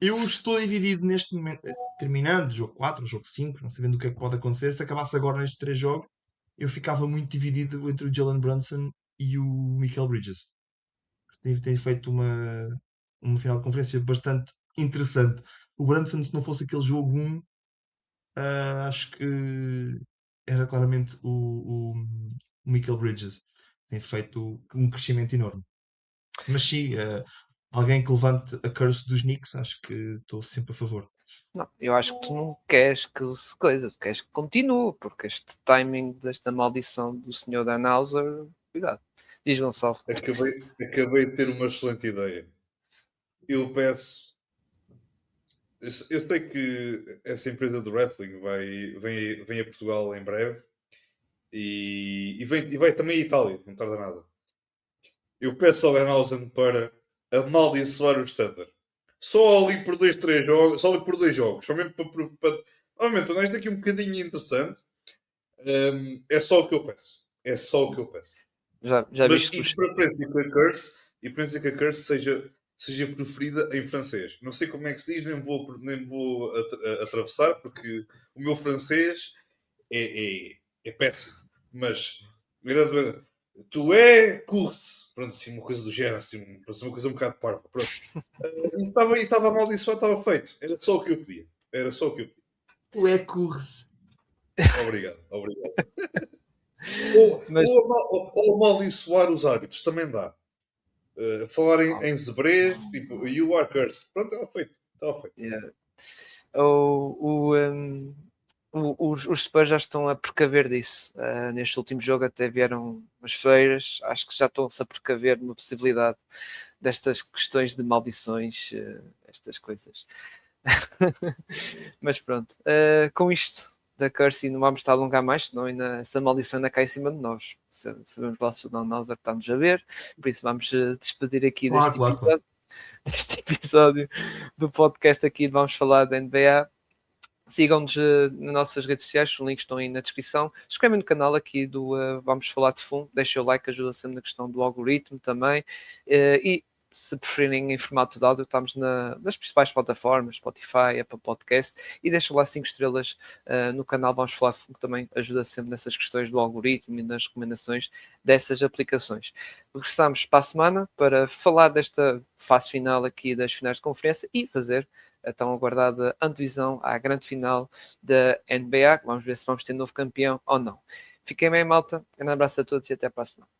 Eu estou dividido neste momento, terminando jogo 4, jogo 5, não sabendo o que é que pode acontecer. Se acabasse agora nestes 3 jogos, eu ficava muito dividido entre o Jalen Brunson e o Michael Bridges. Tem feito uma final de conferência bastante interessante. O Brunson, se não fosse aquele jogo 1, acho que era claramente o Michael Bridges. Tem feito um crescimento enorme. Mas sim, alguém que levante a curse dos Knicks, acho que estou sempre a favor. Não, eu acho que tu não queres que se coisa, tu queres que continue, porque este timing desta maldição do senhor Dan Hauser, cuidado. Diz Gonçalo. Acabei de ter uma excelente ideia. Eu peço. Eu sei que essa empresa do wrestling vem a Portugal em breve e vai também à Itália, não tarda nada. Eu peço ao Lenhausen para amaldiçoar o Standard. Só ali por 2, 3 jogos, só ali por 2 jogos, só mesmo para. Obviamente, isto aqui um bocadinho interessante. É só o que eu peço. É só o que eu peço. Já Mas viste que e preferência que a Curse seja preferida em francês. Não sei como é que se diz, nem vou atravessar, porque o meu francês é péssimo. Mas tu é curte. Pronto, assim, uma coisa do género, assim, uma coisa um bocado parva. Pronto. E estava amaldiçoado, estava feito. Era só o que eu pedia. Era só o que eu pedia. O é curse. Obrigado, obrigado. Ou, mas, ou amaldiçoar os árbitros, também dá. Falar em zebrês, tipo, you are cursed. Pronto, estava feito. Estava feito. yeah. Os Spurs já estão a precaver disso. Neste último jogo até vieram as feiras, acho que já estão-se a precaver numa possibilidade destas questões de maldições, estas coisas. Mas pronto, com isto da Curse não vamos estar a alongar mais, senão ainda, essa maldição ainda cai em cima de nós. Sabemos lá se o Don Hauser está-nos a ver, por isso vamos despedir aqui Claro, deste claro, claro. episódio, deste episódio do podcast aqui de Vamos Falar da NBA. Sigam-nos nas nossas redes sociais, os links estão aí na descrição. Inscrevem no canal aqui do Vamos Falar de Fundo, deixem o like, ajuda sempre na questão do algoritmo também. E se preferirem em formato de áudio, estamos nas principais plataformas, Spotify, Apple Podcast, e deixem lá 5 estrelas no canal Vamos Falar de Fundo, que também ajuda sempre nessas questões do algoritmo e nas recomendações dessas aplicações. Regressamos para a semana para falar desta fase final aqui das finais de conferência e fazer a tão aguardada antevisão à grande final da NBA. Vamos ver se vamos ter novo campeão ou não. Fiquem bem, malta. Um abraço a todos e até para a semana.